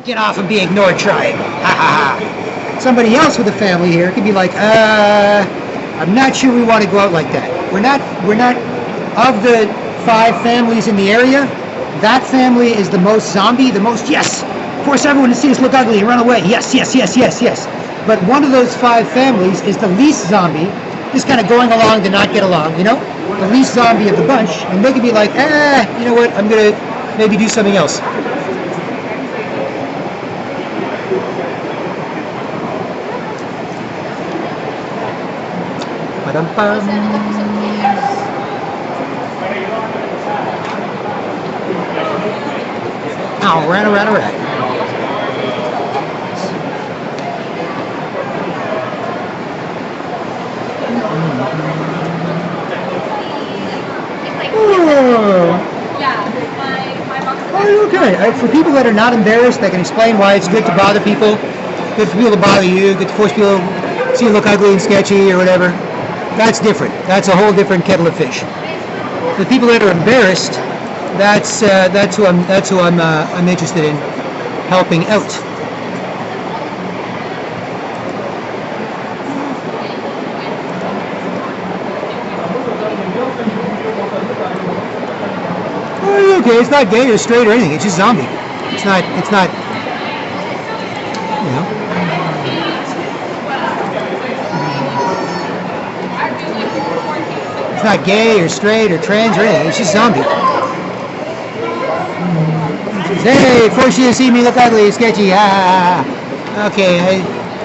Get off and be ignored, tribe. Ha ha ha. Somebody else with a family here could be like, I'm not sure we want to go out like that. We're not of the 5 families in the area. That family is the most zombie, the most yes. Force everyone to see us look ugly and run away. Yes, yes, yes, yes, yes. But one of those 5 families is the least zombie, just kind of going along to not get along, you know? The least zombie of the bunch, and they could be like, you know what, I'm going to maybe do something else. Ba-dum-bum. Oh, rat. Oh, okay. For people that are not embarrassed, that can explain why it's good to bother people, good for people to bother you, good to force people to see you look ugly and sketchy or whatever. That's different. That's a whole different kettle of fish. For people that are embarrassed, that's who I'm interested in helping out. Oh, okay, it's not gay or straight or anything. It's just zombie. It's not. You know. It's not gay or straight or trans or anything. It's just zombie. Hey, force you to see me look ugly, sketchy. Okay,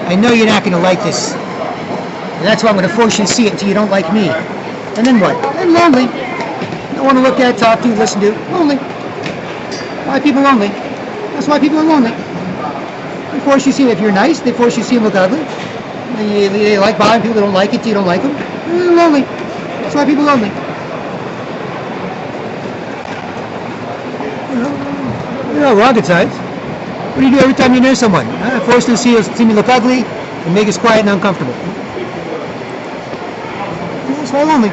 I know you're not going to like this. And that's why I'm going to force you to see it until you don't like me. And then what? I'm lonely. Don't want to look at, talk to, listen to. Lonely. Why people lonely? That's why people are lonely. They force you to see, if you're nice, they force you to see them look ugly. They like bothering people that don't like it, you don't like them. They're lonely. That's why people are lonely. You know, rocket science. What do you do every time you're near someone? Force them to see me look ugly and make us quiet and uncomfortable. That's why lonely.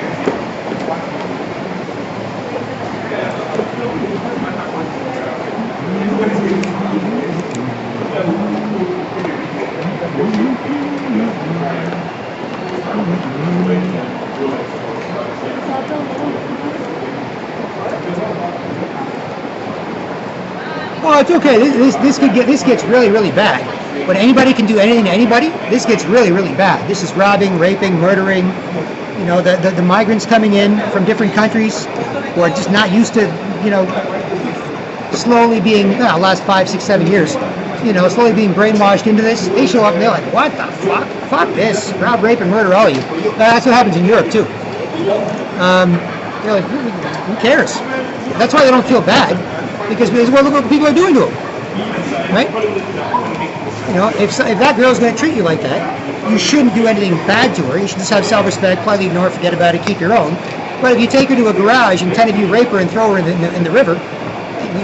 Oh, it's okay. This gets really bad. When anybody can do anything to anybody, this gets really bad. This is robbing, raping, murdering. You know, the migrants coming in from different countries who are just not used to, you know, slowly being, last 5, 6, 7 years, you know, slowly being brainwashed into this. They show up and they're like, what the fuck? Fuck this. Rob, rape, and murder all of you. That's what happens in Europe too. They're like, who cares? That's why they don't feel bad. Because look what people are doing to them, right? You know, if that girl's going to treat you like that, you shouldn't do anything bad to her. You should just have self-respect, politely ignore, forget about it, keep your own. But if you take her to a garage and 10 of you rape her and throw her in the river,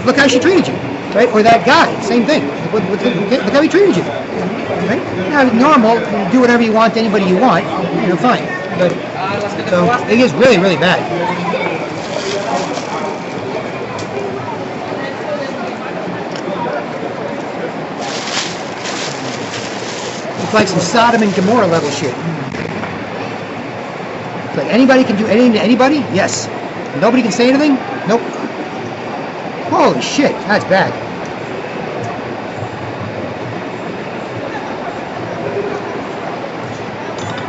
look how she treated you, right? Or that guy, same thing. Look how he treated you, right? Now, normal, you do whatever you want to anybody you want, you know, fine. But so it gets really bad. It's like some Sodom and Gomorrah level shit. It's like anybody can do anything to anybody? Yes. Nobody can say anything? Nope. Holy shit, that's bad.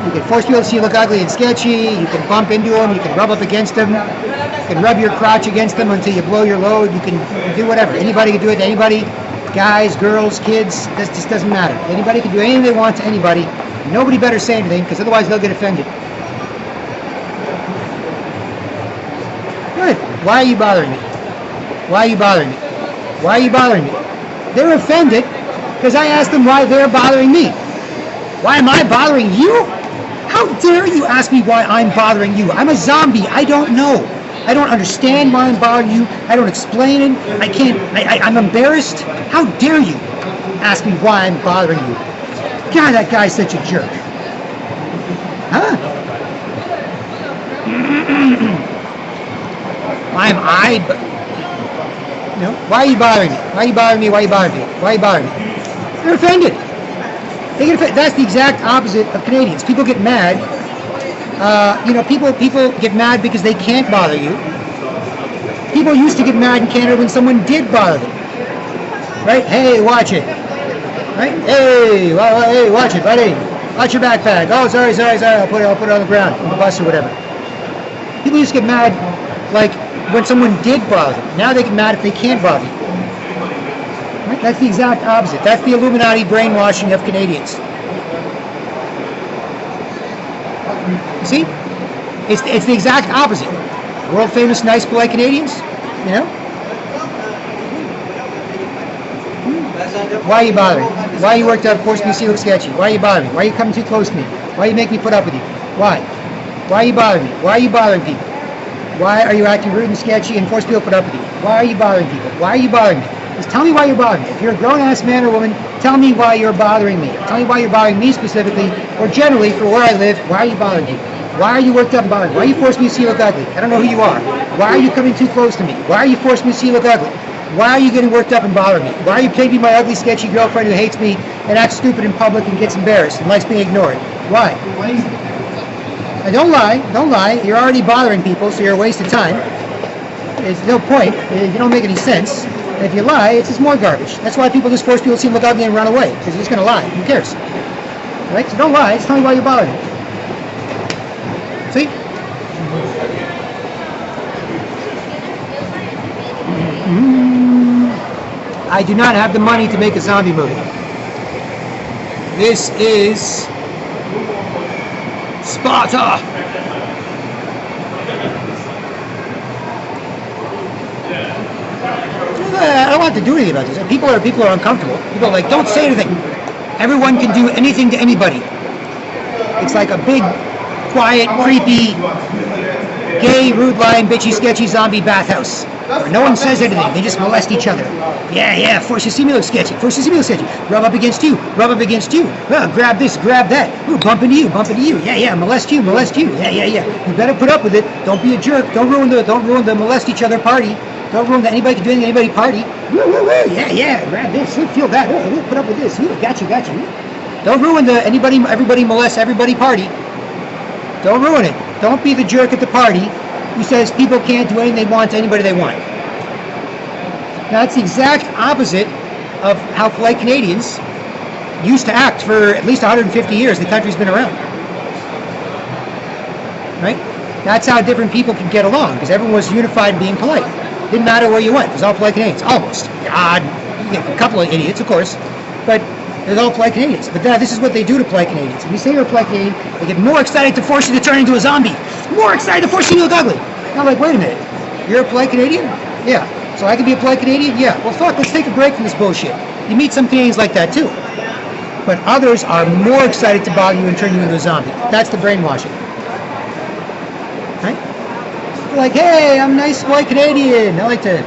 You can force people to see you look ugly and sketchy, you can bump into them, you can rub up against them, you can rub your crotch against them until you blow your load, you can do whatever. Anybody can do it to anybody. Guys, girls, kids, this just doesn't matter. Anybody can do anything they want to anybody. Nobody better say anything, because otherwise they'll get offended. Good. Why are you bothering me? Why are you bothering me? Why are you bothering me? They're offended because I asked them why they're bothering me. Why am I bothering you? How dare you ask me why I'm bothering you? I'm a zombie. I don't know. I don't understand why I'm bothering you. I don't explain it. I can't. I'm embarrassed. How dare you ask me why I'm bothering you? God, that guy's such a jerk. Huh? Why am I? Why are you bothering me? Why are you bothering me? Why are you bothering me? Why are you bothering me? They're offended. That's the exact opposite of Canadians. People get mad. People get mad because they can't bother you. People used to get mad in Canada when someone did bother them. Right? Hey, watch it. Right? Hey, watch it, buddy. Watch your backpack. Oh, sorry. I'll put it on the ground, on the bus or whatever. People used to get mad, like when someone did bother them. Now they get mad if they can't bother you. Right? That's the exact opposite. That's the Illuminati brainwashing of Canadians. You see? It's the exact opposite. World famous, nice, polite Canadians. Why are you bothering? Why are you worked up? Forcing me to see look sketchy? Why are you bothering me? Why are you coming too close to me? Why you make me put up with you? Why? Why are you bothering me? Why are you bothering people? Why are you acting rude and sketchy and force people to put up with you? Why are you bothering people? Why are you bothering me? Just tell me why you're bothering me. If you're a grown-ass man or woman, tell me why you're bothering me. Tell me why you're bothering me specifically, or generally for where I live. Why are you bothering people? Why are you worked up and bothering me? Why are you forcing me to see you look ugly? I don't know who you are. Why are you coming too close to me? Why are you forcing me to see you look ugly? Why are you getting worked up and bothering me? Why are you taking my ugly, sketchy girlfriend who hates me and acts stupid in public and gets embarrassed and likes being ignored? Why? And don't lie. You're already bothering people, so you're a waste of time. There's no point. You don't make any sense. And if you lie, it's just more garbage. That's why people just force people to see them look ugly and run away, because you're just going to lie. Who cares? Right? So don't lie. Just tell me why you're bothering me. See? I do not have the money to make a zombie movie. This is Sparta. I don't want to do anything about this. People are uncomfortable. People are like, don't say anything. Everyone can do anything to anybody. It's like a big, quiet, creepy, gay, rude, lying, bitchy, sketchy zombie bathhouse. Where no one says anything. They just molest each other. Yeah. Force you see me look sketchy. Rub up against you. Grab this, grab that. Ooh, bump into you. Yeah. Molest you. Yeah. You better put up with it. Don't be a jerk. Don't ruin the molest each other party. Don't ruin the anybody can do anything anybody party. Yeah. Grab this. Feel that. Put up with this. Got you. Don't ruin the everybody molest everybody party. Don't ruin it. Don't be the jerk at the party who says people can't do anything they want to anybody they want. Now, that's the exact opposite of how polite Canadians used to act for at least 150 years the country's been around. Right? That's how different people could get along, because everyone was unified in being polite. Didn't matter where you went. It was all polite Canadians. Almost. God, you get a couple of idiots, of course, but they're all polite Canadians. But this is what they do to polite Canadians. If you say you're a polite Canadian, they get more excited to force you to turn into a zombie. More excited to force you to look ugly. I'm like, wait a minute. You're a polite Canadian? Yeah. So I can be a polite Canadian? Yeah. Well, fuck, let's take a break from this bullshit. You meet some Canadians like that, too. But others are more excited to bother you and turn you into a zombie. That's the brainwashing. Right? They're like, hey, I'm a nice white Canadian. I like to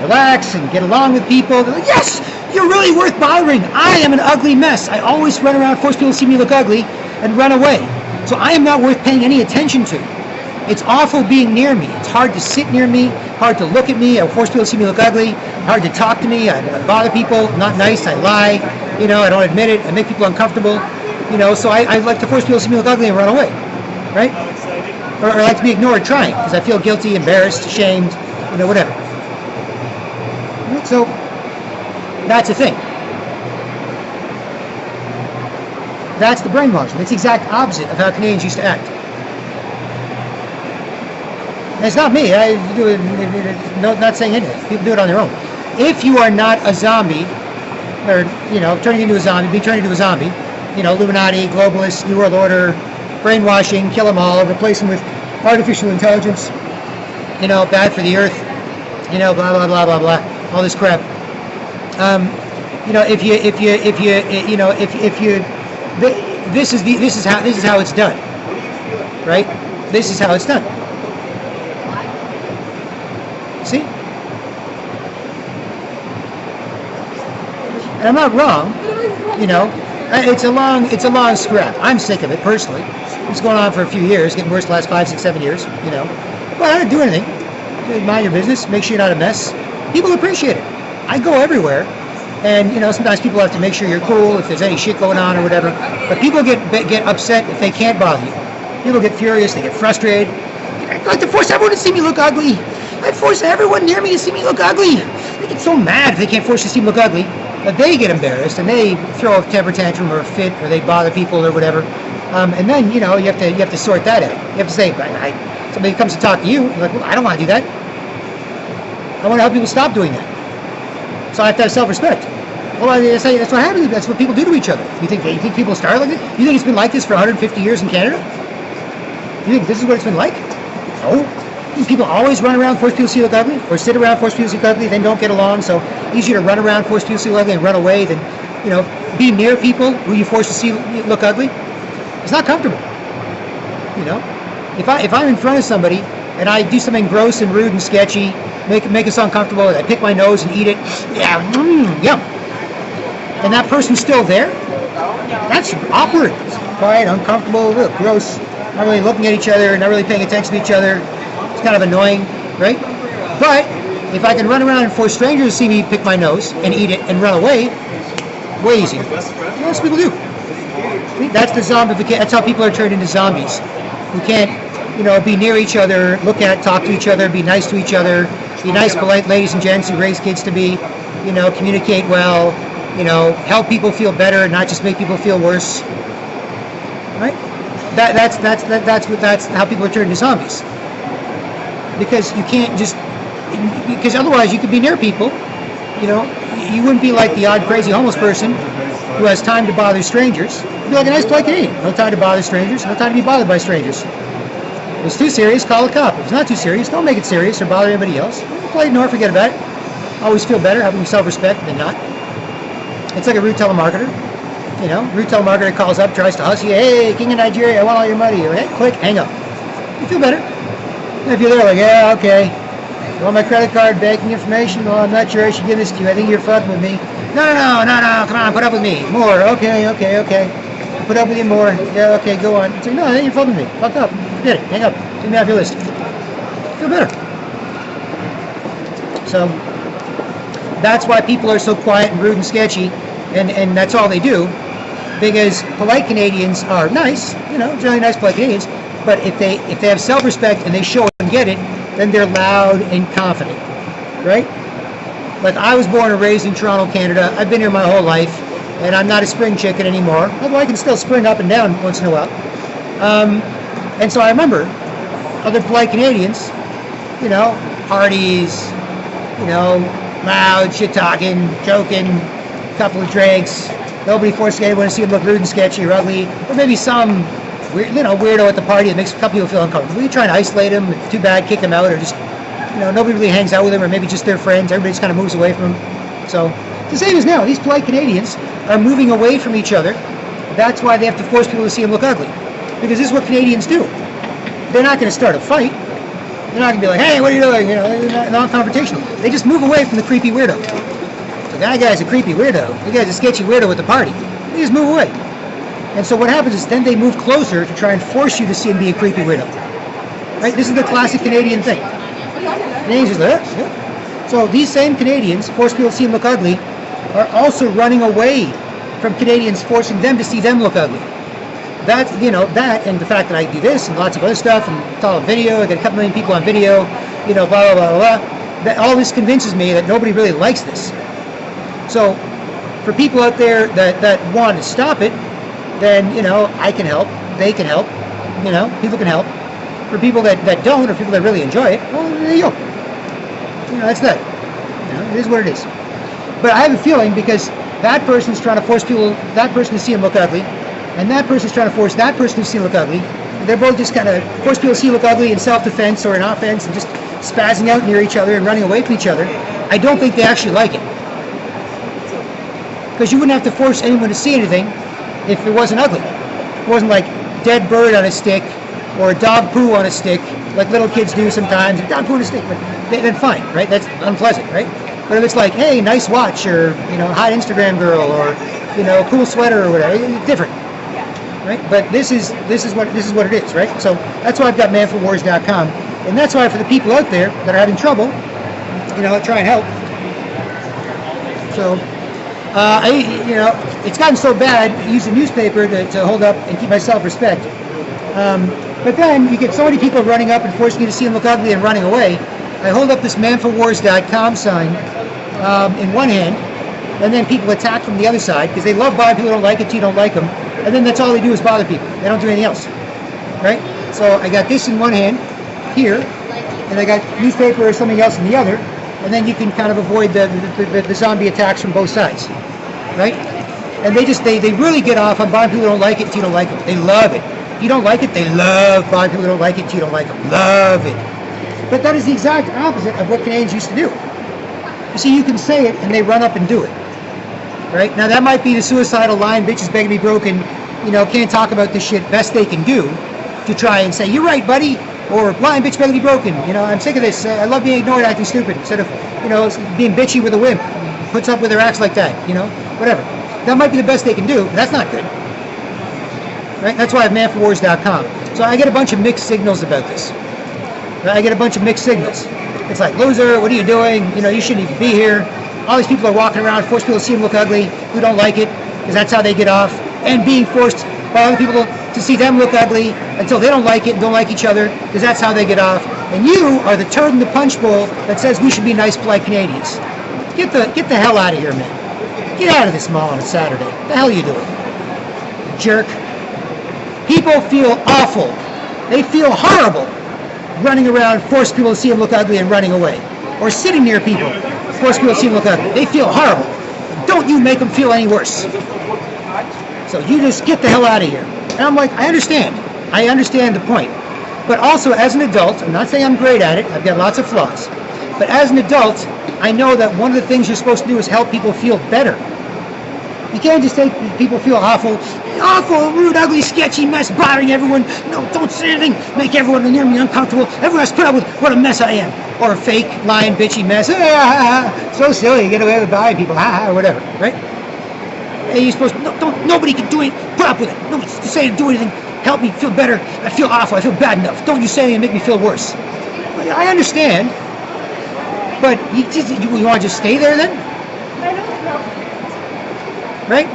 relax and get along with people. They're like, yes, you're really worth bothering. I am an ugly mess. I always run around, force people to see me look ugly, and run away. So I am not worth paying any attention to. It's awful being near me. It's hard to sit near me, hard to look at me. I force people to see me look ugly, hard to talk to me. I bother people, not nice, I lie, I don't admit it, I make people uncomfortable, so I like to force people to see me look ugly and run away, right? Or I like to be ignored trying, because I feel guilty, embarrassed, ashamed, whatever. Right? So, that's the thing. That's the brainwashing. It's the exact opposite of how Canadians used to act. And it's not me. I do it. Not saying anything. People do it on their own. If you are not a zombie, or turning into a zombie, being turned into a zombie, Illuminati, globalists, New World Order, brainwashing, kill them all, replace them with artificial intelligence, bad for the earth, blah blah blah blah blah, all this crap. This is how it's done, right? This is how it's done. See? And I'm not wrong, it's a long scrap. I'm sick of it personally. It's going on for a few years, getting worse the last 5, 6, 7 years, But I don't do anything. Mind your business, make sure you're not a mess, People appreciate it. I go everywhere, and sometimes people have to make sure you're cool if there's any shit going on or whatever. But people get upset if they can't bother you. People get furious. They get frustrated. I'd like to force everyone to see me look ugly. I'd force everyone near me to see me look ugly. They get so mad if they can't force you to see me look ugly that they get embarrassed and they throw a temper tantrum or a fit or they bother people or whatever. And then you have to sort that out. You have to say, somebody comes to talk to you, you're like, well, I don't want to do that. I want to help people stop doing that. So I have to have self-respect. Well, I say that's what happens. That's what people do to each other. You think people start like this? You think it's been like this for 150 years in Canada? You think this is what it's been like? No. People always run around, force people to see look ugly, or sit around, force people to see look ugly, then don't get along. So easier to run around, force people to see look ugly, and run away than be near people who you force to see look ugly. It's not comfortable. If I'm in front of somebody and I do something gross and rude and sketchy, make us uncomfortable, and I pick my nose and eat it, yum. And that person's still there, that's awkward. It's quiet, uncomfortable, gross, not really looking at each other, not really paying attention to each other. It's kind of annoying, right? But if I can run around and force strangers to see me pick my nose and eat it and run away, way easier. Most people do. That's the zombification. That's how people are turned into zombies. Who can't, be near each other, look at, talk to each other, be nice to each other, be nice, polite ladies and gents who raise kids to be, communicate well, help people feel better, not just make people feel worse. Right? That's how people are turned into zombies. Because you can't because otherwise you could be near people, you wouldn't be like the odd crazy homeless person who has time to bother strangers. You'd be like a nice polite Canadian. No time to bother strangers, no time to be bothered by strangers. If it's too serious, call a cop. If it's not too serious, don't make it serious or bother anybody else. Play ignore, forget about it. Always feel better having self-respect than not. It's like a rude telemarketer. Rude telemarketer calls up, tries to hustle you. Hey, King of Nigeria, I want all your money. You're like, hey, click, hang up. You feel better. And if you're there, like, yeah, okay. You want my credit card, banking information? Well, I'm not sure I should give this to you. I think you're fucking with me. No, come on, put up with me. More, okay. Put up with you more. Yeah, okay, go on. It's like, no, I think you're fucking with me. Fuck up. Forget it, hang up. Take me off your list. Feel better. So, that's why people are so quiet and rude and sketchy, and that's all they do. Because polite Canadians are nice, generally nice polite Canadians, but if they have self-respect and they show and get it, then they're loud and confident, right? Like I was born and raised in Toronto, Canada. I've been here my whole life, and I'm not a spring chicken anymore, although I can still spring up and down once in a while. And so I remember other polite Canadians, parties, loud, shit-talking, joking, couple of drinks, nobody forcing anyone to see them look rude and sketchy or ugly, or maybe some weirdo at the party that makes a couple people feel uncomfortable. You try and isolate them, if too bad, kick them out, or just, nobody really hangs out with them, or maybe just their friends, everybody just kind of moves away from them. So, the same as now, these polite Canadians are moving away from each other. That's why they have to force people to see them look ugly. Because this is what Canadians do. They're not going to start a fight. They're not going to be like, hey, what are you doing? They're not confrontational. They just move away from the creepy weirdo. So that guy's a creepy weirdo. That guy's a sketchy weirdo at the party. They just move away. And so what happens is then they move closer to try and force you to see him be a creepy weirdo. Right? This is the classic Canadian thing. Canadians just like, yeah. So these same Canadians, force people to see them look ugly, are also running away from Canadians forcing them to see them look ugly. That, that and the fact that I do this and lots of other stuff, and it's all on video, I got a couple million people on video, blah, blah, blah, blah, that all this convinces me that nobody really likes this. So for people out there that want to stop it, then, I can help, they can help, people can help. For people that don't, or people that really enjoy it, well, there you go. That's that. It is what it is. But I have a feeling because that person's trying to force that person to see him look ugly, and that person's trying to force that person to see him look ugly, they're both just kind of force people to see him look ugly in self-defense or in offense and just spazzing out near each other and running away from each other. I don't think they actually like it. Because you wouldn't have to force anyone to see anything if it wasn't ugly. It wasn't like dead bird on a stick or a dog poo on a stick, like little kids do sometimes. Dog poo on a stick, then fine, right? That's unpleasant, right? But if it's like, hey, nice watch, or hot Instagram girl, or cool sweater or whatever, it's different, right? But this is what it is, right? So that's why I've got manforwars.com, and that's why for the people out there that are having trouble, try and help. So it's gotten so bad. I use the newspaper to hold up and keep my self-respect. But then you get so many people running up and forcing you to see them look ugly and running away. I hold up this manforwars.com sign in one hand, and then people attack from the other side because they love bothering people who don't like it, you don't like them, and then that's all they do is bother people. They don't do anything else, right? So I got this in one hand here, and I got newspaper or something else in the other, and then you can kind of avoid the zombie attacks from both sides, right? And they really get off on bothering people who don't like it, you don't like them. They love it. If you don't like it, they love bothering people who don't like it, you don't like them. Love it. But that is the exact opposite of what Canadians used to do. You see, you can say it, and they run up and do it. Right? Now, that might be the suicidal line, bitches begging to be broken, can't talk about this shit, best they can do to try and say, you're right, buddy, or blind bitch begging to be broken. I'm sick of this. I love being ignored, acting stupid, instead of, being bitchy with a wimp. Puts up with their acts like that, whatever. That might be the best they can do, but that's not good. Right? That's why I have manforwars.com. So I get a bunch of mixed signals about this. I get a bunch of mixed signals. It's like, loser, what are you doing? You shouldn't even be here. All these people are walking around, force people to see them look ugly, who don't like it, because that's how they get off. And being forced by other people to see them look ugly until they don't like it and don't like each other, because that's how they get off. And you are the turd in the punch bowl that says we should be nice, polite Canadians. Get the hell out of here, man. Get out of this mall on a Saturday. What the hell are you doing? Jerk. People feel awful. They feel horrible running around, force people to see them look ugly and running away. Or sitting near people, force people to see them look ugly. They feel horrible. Don't you make them feel any worse. So you just get the hell out of here. And I'm like, I understand the point. But also, as an adult, I'm not saying I'm great at it, I've got lots of flaws. But as an adult, I know that one of the things you're supposed to do is help people feel better. You can't just make people feel awful, rude, ugly, sketchy mess, bothering everyone. No, don't say anything, make everyone near me uncomfortable. Everyone has to put up with what a mess I am. Or a fake, lying, bitchy mess. So silly, you get away with bothering people, or whatever, right? And you're supposed to, nobody can do it, put up with it. Nobody can say do anything, help me feel better. I feel awful, I feel bad enough. Don't you say anything and make me feel worse. I understand, but you want to just stay there then? Right?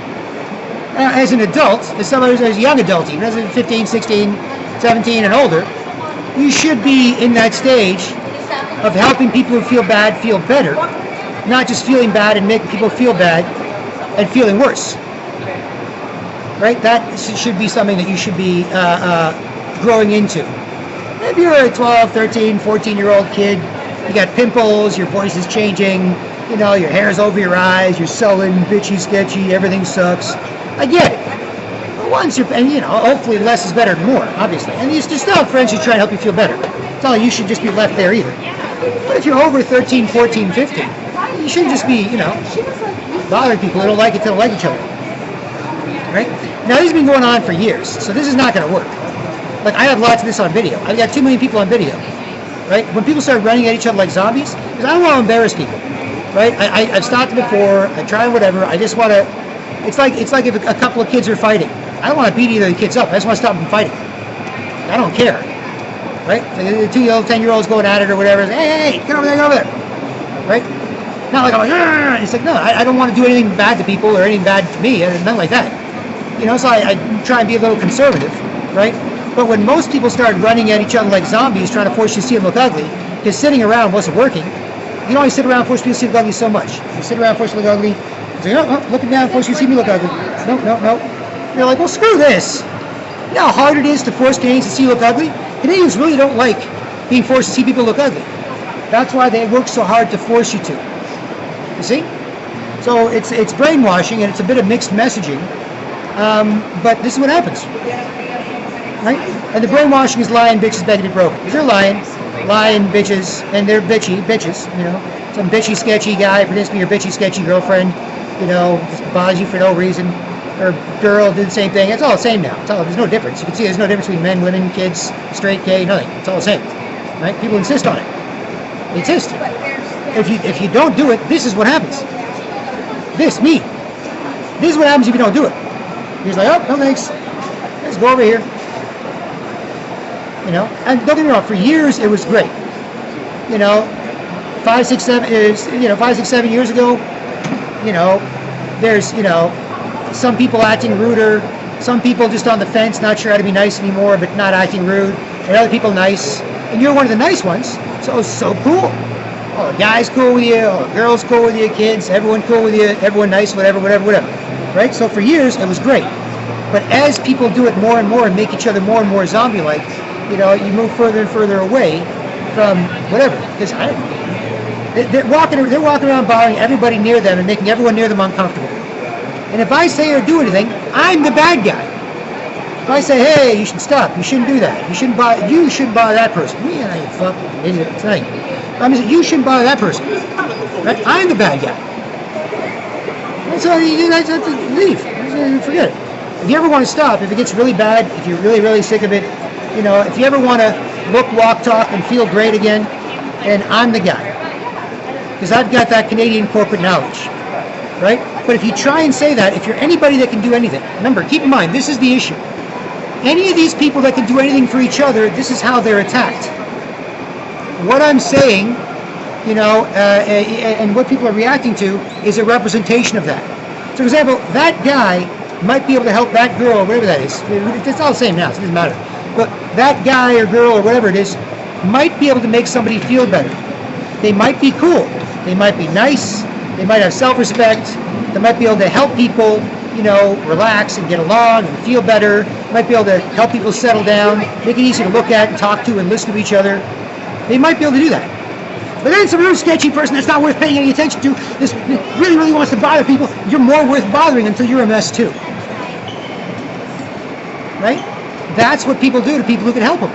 As an adult, as somebody who's a young adult, even as a 15, 16, 17 and older, you should be in that stage of helping people who feel bad feel better, not just feeling bad and making people feel bad and feeling worse. Right? That should be something that you should be growing into. If you're a 12, 13, 14-year-old kid, you got pimples, your voice is changing, your hair's over your eyes, you're sullen, bitchy, sketchy, everything sucks. I get it. But once hopefully less is better than more, obviously. And you still have friends who try to help you feel better. It's not like you should just be left there either. But if you're over 13, 14, 15, you shouldn't just be, bothering people who don't like it, don't like each other. Right? Now, this has been going on for years, so this is not going to work. Like, I have lots of this on video. I've got 2 million people on video. Right? When people start running at each other like zombies, because I don't want to embarrass people. Right? I've stopped it before. I try whatever. I just want to. It's like if a couple of kids are fighting. I don't want to beat either of the kids up. I just want to stop them fighting. I don't care. Right? The 2 10-year-olds going at it or whatever. Hey, get over there, get over there. Right? Not like I'm like. It's like no. I don't want to do anything bad to people or anything bad to me. Nothing like that. So I try and be a little conservative. Right? But when most people start running at each other like zombies, trying to force you to see them look ugly, because sitting around wasn't working. You only sit around and force people to see you look ugly so much. You sit around and force you to look ugly. Say, looking down, force you to see me look ugly. No. You're like, well, screw this. You know how hard it is to force Canadians to see you look ugly? Canadians really don't like being forced to see people look ugly. That's why they work so hard to force you to. You see? So it's brainwashing and it's a bit of mixed messaging. But this is what happens. Right? And the brainwashing is lying bitches begging to be broken. Because they're lying bitches, and they're bitches, some bitchy, sketchy guy pretends to be your bitchy, sketchy girlfriend, just bothers you for no reason, or girl did the same thing. It's all the same now. There's no difference. You can see there's no difference between men, women, kids, straight, gay, nothing. It's all the same, right? People insist on it. They insist. If you don't do it, this is what happens. This is what happens if you don't do it. He's like, oh, no thanks. Let's go over here. And don't get me wrong, for years it was great. 5, 6, 7 years ago, you know, there's, you know, some people acting ruder, some people just on the fence, not sure how to be nice anymore, but not acting rude, and other people nice, and you're one of the nice ones, so cool. Oh, the guy's cool with you, oh, the girl's cool with you, kids, everyone cool with you, everyone nice, whatever, right? So for years, it was great. But as people do it more and more and make each other more and more zombie-like, you know, you move further and further away from whatever. Because they're walking around bothering everybody near them and making everyone near them uncomfortable. And if I say or do anything, I'm the bad guy. If I say, hey, you should stop, you shouldn't do that, you shouldn't bother that person. Yeah, you fucking idiot, it's not you. I'm saying, you shouldn't bother that person. Right? I'm the bad guy. And so you guys have to leave. Forget it. If you ever want to stop, if it gets really bad, if you're really, really sick of it, you know, if you ever want to look, walk, talk, and feel great again, then I'm the guy. Because I've got that Canadian corporate knowledge. Right? But if you try and say that, if you're anybody that can do anything, remember, keep in mind, this is the issue. Any of these people that can do anything for each other, this is how they're attacked. What I'm saying, you know, and what people are reacting to is a representation of that. So, for example, that guy might be able to help that girl, or whatever that is. It's all the same now, so it doesn't matter. But that guy or girl or whatever it is might be able to make somebody feel better. They might be cool. They might be nice. They might have self-respect. They might be able to help people, you know, relax and get along and feel better. Might be able to help people settle down, make it easy to look at and talk to and listen to each other. They might be able to do that. But then some real sketchy person that's not worth paying any attention to, this really, really wants to bother people, you're more worth bothering until you're a mess too. Right? That's what people do to people who can help them.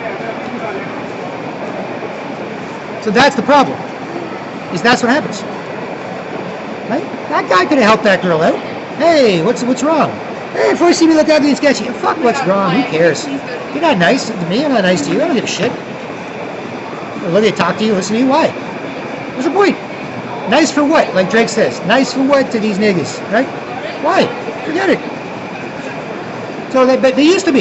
So that's the problem. Is that's what happens. Right? That guy could have helped that girl out. Hey, what's wrong? Hey, before you see me look ugly and sketchy, fuck what's wrong, who cares? You're not nice to me, I'm not nice to you, I don't give a shit. I'll let you talk to you, listen to you, why? What's the point? Nice for what? Like Drake says, nice for what to these niggas, right? Why? Forget it. So but they used to be.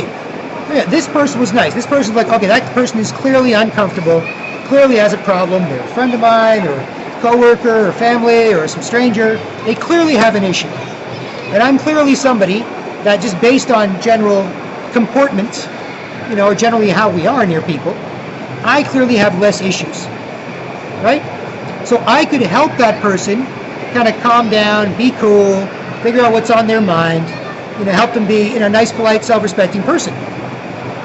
Yeah, this person was nice. This person's like, okay, that person is clearly uncomfortable, clearly has a problem, they're a friend of mine, or a co-worker, or family, or some stranger. They clearly have an issue. And I'm clearly somebody that just based on general comportment, you know, or generally how we are near people, I clearly have less issues, right? So I could help that person kind of calm down, be cool, figure out what's on their mind, you know, help them be, you know, a nice, polite, self-respecting person.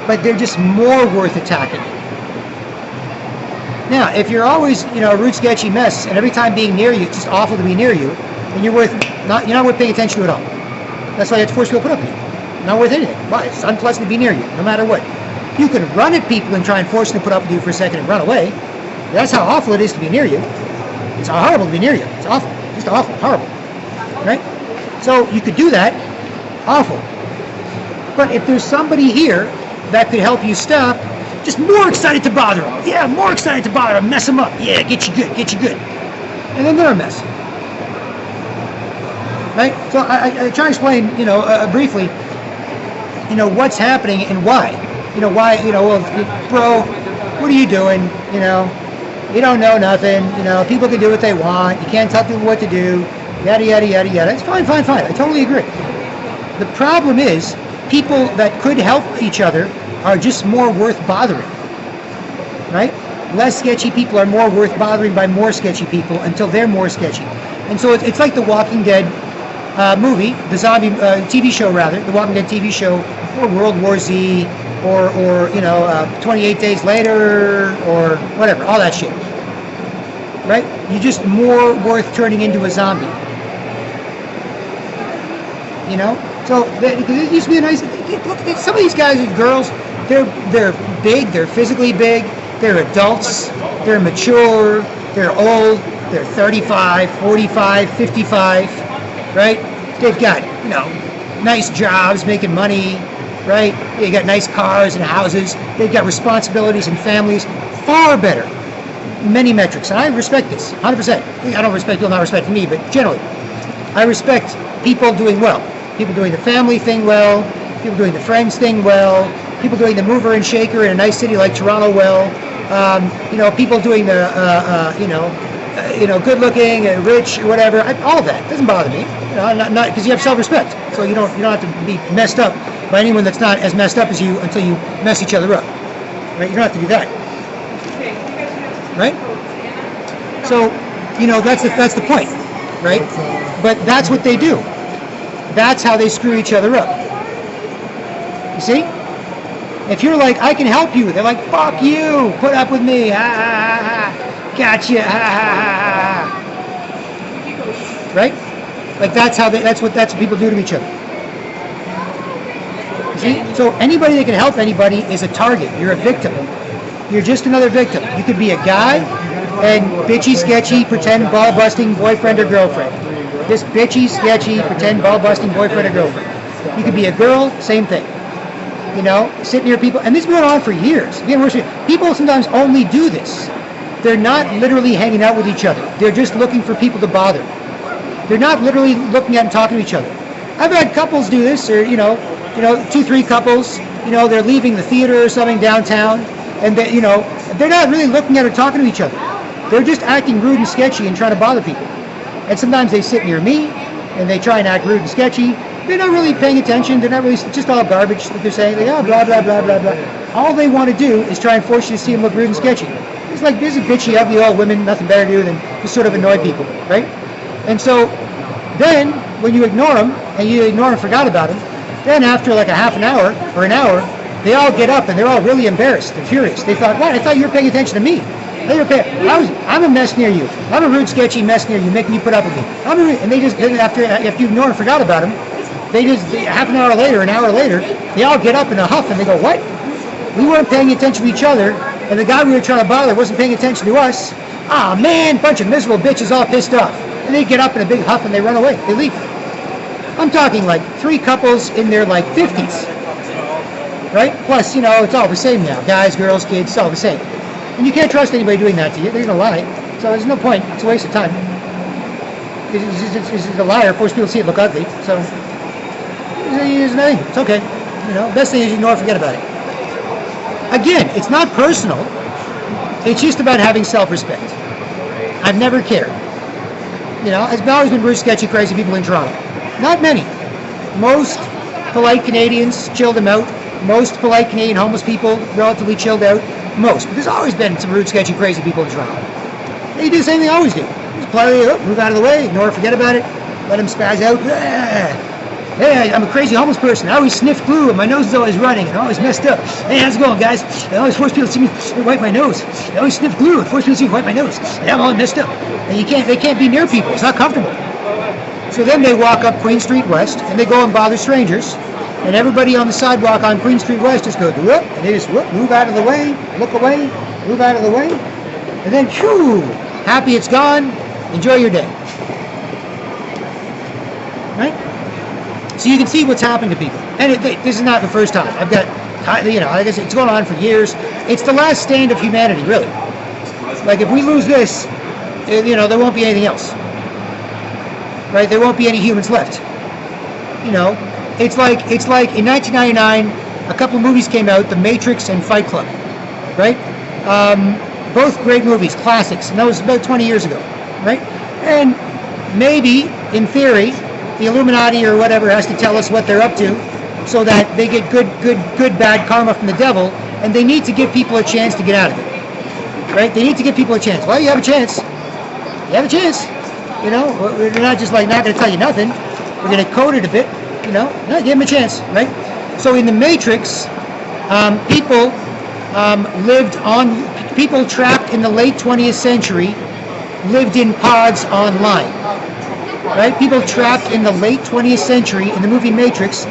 But they're just more worth attacking. Now, if you're always, you know, a rude, sketchy mess, and every time being near you, it's just awful to be near you, then you're not worth paying attention to at all. That's why you have to force people to put up with you. Not worth anything. Why? It's unpleasant to be near you, no matter what. You can run at people and try and force them to put up with you for a second and run away. That's how awful it is to be near you. It's horrible to be near you. It's awful. Just awful. Horrible. Right? So you could do that. Awful. But if there's somebody here that could help you stop, just more excited to bother them. Yeah, more excited to bother them. Mess them up. Yeah, get you good. And then they're a mess. Right? So I try to explain, you know, briefly, you know, what's happening and why. You know, why, you know, well, bro, what are you doing? You know, you don't know nothing. You know, people can do what they want. You can't tell people what to do. Yada, yada, yada, yada. It's fine. I totally agree. The problem is people that could help each other are just more worth bothering. Right? Less sketchy people are more worth bothering by more sketchy people until they're more sketchy. And so it's like the Walking Dead movie, the zombie TV show rather, the Walking Dead TV show, or World War Z, or you know, 28 Days Later, or whatever, all that shit. Right? You're just more worth turning into a zombie. You know? So, because it used to be a nice, look, some of these guys and girls, they're big, they're physically big, they're adults, they're mature, they're old, they're 35, 45, 55, right? They've got, you know, nice jobs, making money, right? They got nice cars and houses. They've got responsibilities and families. Far better. Many metrics. And I respect this, 100%. I don't respect people not respecting me, but generally, I respect people doing well. People doing the family thing well. People doing the friends thing well. People doing the mover and shaker in a nice city like Toronto well. You know, people doing the, you know, good looking, rich, whatever. All of that doesn't bother me. Not because you have self-respect, so you don't have to be messed up by anyone that's not as messed up as you until you mess each other up. Right? You don't have to do that. Right? So, that's the point, right? But that's what they do. That's how they screw each other up. You see? If you're like, I can help you, they're like, fuck you, put up with me, ha ha ha, gotcha, ha ha ha. Right? Like that's what people do to each other. You see? So anybody that can help anybody is a target. You're a victim. You're just another victim. You could be a guy and bitchy, sketchy, pretend ball-busting boyfriend or girlfriend. This bitchy, sketchy, pretend ball-busting boyfriend or girlfriend. You could be a girl, same thing. Sitting near people, and this has been on for years. Again, people sometimes only do this. They're not literally hanging out with each other. They're just looking for people to bother. They're not literally looking at and talking to each other. I've had couples do this, or 2-3 couples. They're leaving the theater or something downtown, and they're not really looking at or talking to each other. They're just acting rude and sketchy and trying to bother people. And sometimes they sit near me, and they try and act rude and sketchy. They're not really paying attention. They're not really, it's just all garbage that they're saying. Blah, blah, blah, blah, blah. All they want to do is try and force you to see them look rude and sketchy. It's like, this is bitchy, ugly old women, nothing better to do than just sort of annoy people, right? And so then, when you ignore them, and you ignore and forgot about them, then after like a half an hour or an hour, they all get up and they're all really embarrassed and furious. They thought, what? I thought you were paying attention to me. I'm a mess near you. I'm a rude, sketchy mess near you, making you put up with me. And they just, after you ignore and forgot about them, they just, half an hour later, an hour later, they all get up in a huff and they go, what? We weren't paying attention to each other, and the guy we were trying to bother wasn't paying attention to us. Ah, man, bunch of miserable bitches all pissed off. And they get up in a big huff and they run away. They leave. I'm talking like 3 couples in their like 50s. Right? Plus, it's all the same now. Guys, girls, kids, it's all the same. And you can't trust anybody doing that to you. They're going to lie. So there's no point. It's a waste of time. It's a liar. Force people to see it look ugly. So there's nothing. It's okay. Best thing is ignore and forget about it. Again, it's not personal. It's just about having self-respect. I've never cared. I've always been rude, sketchy, crazy people in Toronto. Not many. Most polite Canadians chilled them out. Most polite Canadian homeless people relatively chilled out. Most. But there's always been some rude, sketchy, crazy people in Toronto. They do the same thing I always do. Just politely move out of the way, ignore, forget about it, let them spaz out. Hey, I'm a crazy homeless person. I always sniff glue and my nose is always running and I'm always messed up. Hey, how's it going, guys? I always force people to see me wipe my nose. I always sniff glue and force people to see me wipe my nose. Yeah, I'm all messed up. And they can't be near people. It's not comfortable. So then they walk up Queen Street West and they go and bother strangers. And everybody on the sidewalk on Queen Street West just goes, whoop, and they just move out of the way, look away, move out of the way. And then, phew, happy it's gone. Enjoy your day. Right? So you can see what's happening to people. And this is not the first time. I've got, I guess it's going on for years. It's the last stand of humanity, really. Like if we lose this, there won't be anything else. Right? There won't be any humans left. It's like in 1999, a couple of movies came out, The Matrix and Fight Club. Right? Both great movies, classics. And that was about 20 years ago. Right? And maybe, in theory, the Illuminati or whatever has to tell us what they're up to so that they get good, bad karma from the devil, and they need to give people a chance to get out of it. Right? They need to give people a chance. Well, you have a chance. You have a chance. We're not just like not going to tell you nothing. We're going to code it a bit. Give them a chance. Right? So in the Matrix, people trapped in the late 20th century lived in pods online. Right? People trapped in the late 20th century in the movie Matrix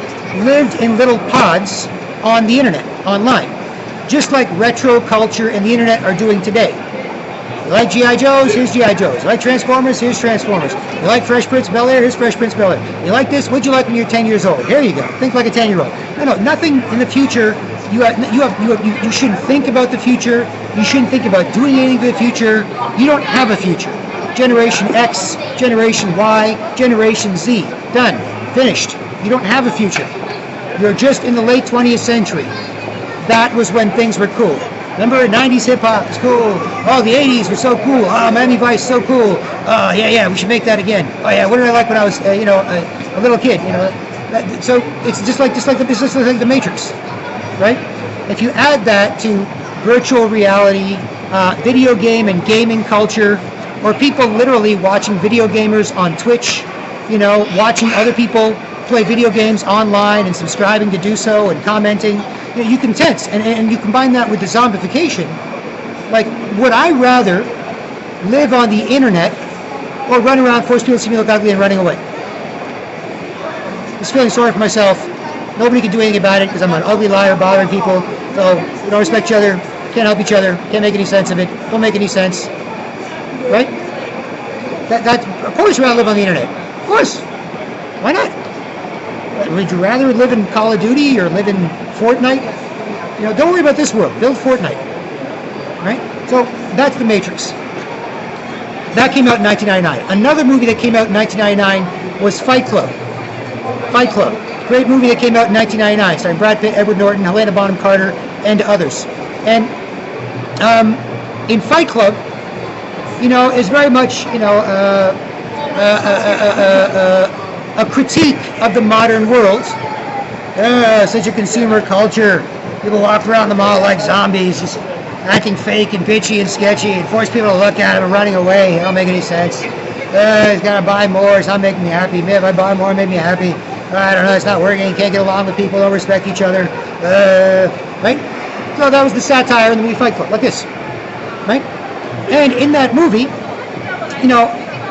lived in little pods on the internet, online. Just like retro culture and the internet are doing today. You like G.I. Joes? Here's G.I. Joes. You like Transformers? Here's Transformers. You like Fresh Prince of Bel-Air? Here's Fresh Prince of Bel-Air. You like this? What'd you like when you were 10 years old? Here you go. Think like a 10-year-old. No, nothing in the future. You shouldn't think about the future. You shouldn't think about doing anything for the future. You don't have a future. Generation X, Generation Y, Generation Z. Done. Finished. You don't have a future. You're just in the late 20th century. That was when things were cool. Remember 90s hip hop, it's cool. Oh, the 80s was so cool. Oh, Miami Vice, so cool. Oh, yeah, we should make that again. Oh yeah, what did I like when I was, a little kid? So it's just like the Matrix, right? If you add that to virtual reality, video game and gaming culture, or people literally watching video gamers on Twitch, watching other people play video games online and subscribing to do so and commenting, you can tense. And you combine that with the zombification. Like, would I rather live on the internet or run around, force people to see me look ugly and running away? Just feeling sorry for myself. Nobody can do anything about it because I'm an ugly liar bothering people. So we don't respect each other, can't help each other, can't make any sense of it, don't make any sense. Right? Of course you want to live on the internet. Of course. Why not? Would you rather live in Call of Duty or live in Fortnite? Don't worry about this world. Build Fortnite. Right? So that's The Matrix. That came out in 1999. Another movie that came out in 1999 was Fight Club. Fight Club. Great movie that came out in 1999, starring Brad Pitt, Edward Norton, Helena Bonham Carter, and others. And in Fight Club, is very much, a critique of the modern world. Such a consumer culture. People walk around the mall like zombies, just acting fake and bitchy and sketchy, and force people to look at them and running away. It don't make any sense. He's got to buy more. It's not making me happy. Maybe if I buy more, it make me happy. I don't know. It's not working. Can't get along with people. Don't respect each other. Right? So that was the satire in the movie Fight Club, like this. Right? And in that movie,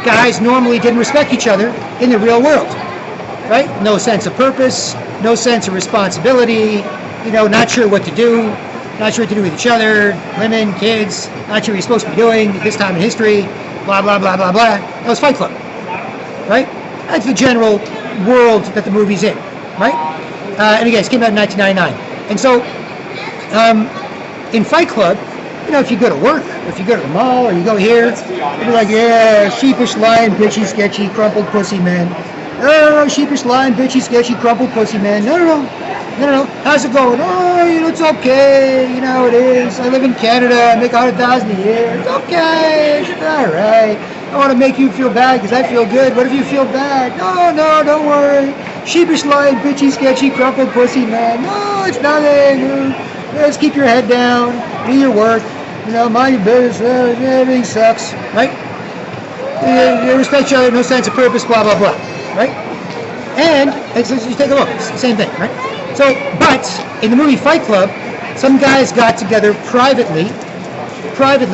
guys normally didn't respect each other in the real world. Right? No sense of purpose. No sense of responsibility. Not sure what to do. Not sure what to do with each other. Women, kids. Not sure what you're supposed to be doing at this time in history. Blah, blah, blah, blah, blah. That was Fight Club. Right? That's the general world that the movie's in. Right? And again, it came out in 1999. And so, in Fight Club, if you go to work, or if you go to the mall, or you go here, you'll be like, yeah, sheepish, lying, bitchy, sketchy, crumpled pussy man. Oh, sheepish, lying, bitchy, sketchy, crumpled pussy man. No. How's it going? Oh, it's okay. It is. I live in Canada. I make $100,000 a year. It's okay. It's all right. I want to make you feel bad because I feel good. What if you feel bad? No, don't worry. Sheepish, lying, bitchy, sketchy, crumpled pussy man. No, it's nothing. Just keep your head down. Do your work. Mind your business. Everything sucks. Right? You respect each other. No sense of purpose. Blah, blah, blah. Right? And you take a look. It's the same thing. Right? So, but in the movie Fight Club, some guys got together privately,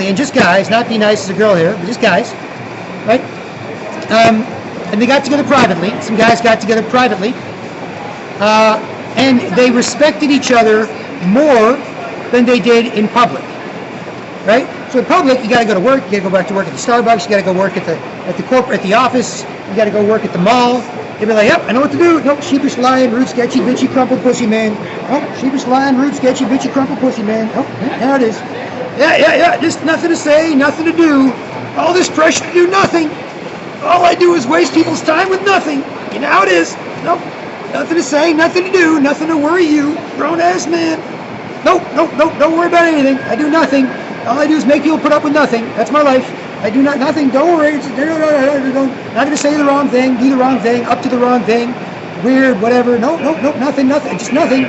and just guys, not be nice as a girl here, but just guys, right? And they got together privately. Some guys got together privately, and they respected each other more than they did in public, right? So in public, you got to go to work. You got to go back to work at the Starbucks. You got to go work at the office. You got to go work at the mall. They'd be like, yep, I know what to do. Nope, sheepish, lying, rude, sketchy, bitchy, crumpled pussy man. Oh, sheepish, lying, rude, sketchy, bitchy, crumpled pussy man. Oh, there it is. Yeah. Just nothing to say, nothing to do. All this pressure to do nothing. All I do is waste people's time with nothing. You know how it is. Nope, nothing to say, nothing to do, nothing to worry you, grown-ass man. Nope, don't worry about anything. I do nothing. All I do is make people put up with nothing. That's my life. I do nothing. Don't worry. Not going to say the wrong thing, do the wrong thing, up to the wrong thing, weird, whatever. Nope, nothing, just nothing.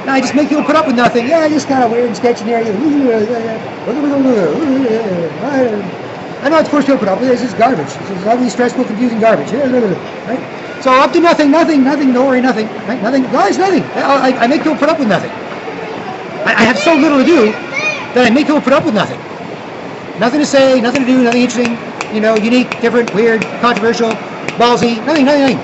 No, I just make people put up with nothing. Yeah, just kind of weird and sketchy there. I know it's forced to put up with. It's just garbage. It's ugly, stressful, confusing garbage. Right? So up to nothing. Don't worry, nothing. Right? Nothing. Guys, nothing. I make people put up with nothing. I have so little to do that I make people put up with nothing. Nothing to say, nothing to do, nothing interesting, unique, different, weird, controversial, ballsy, nothing. I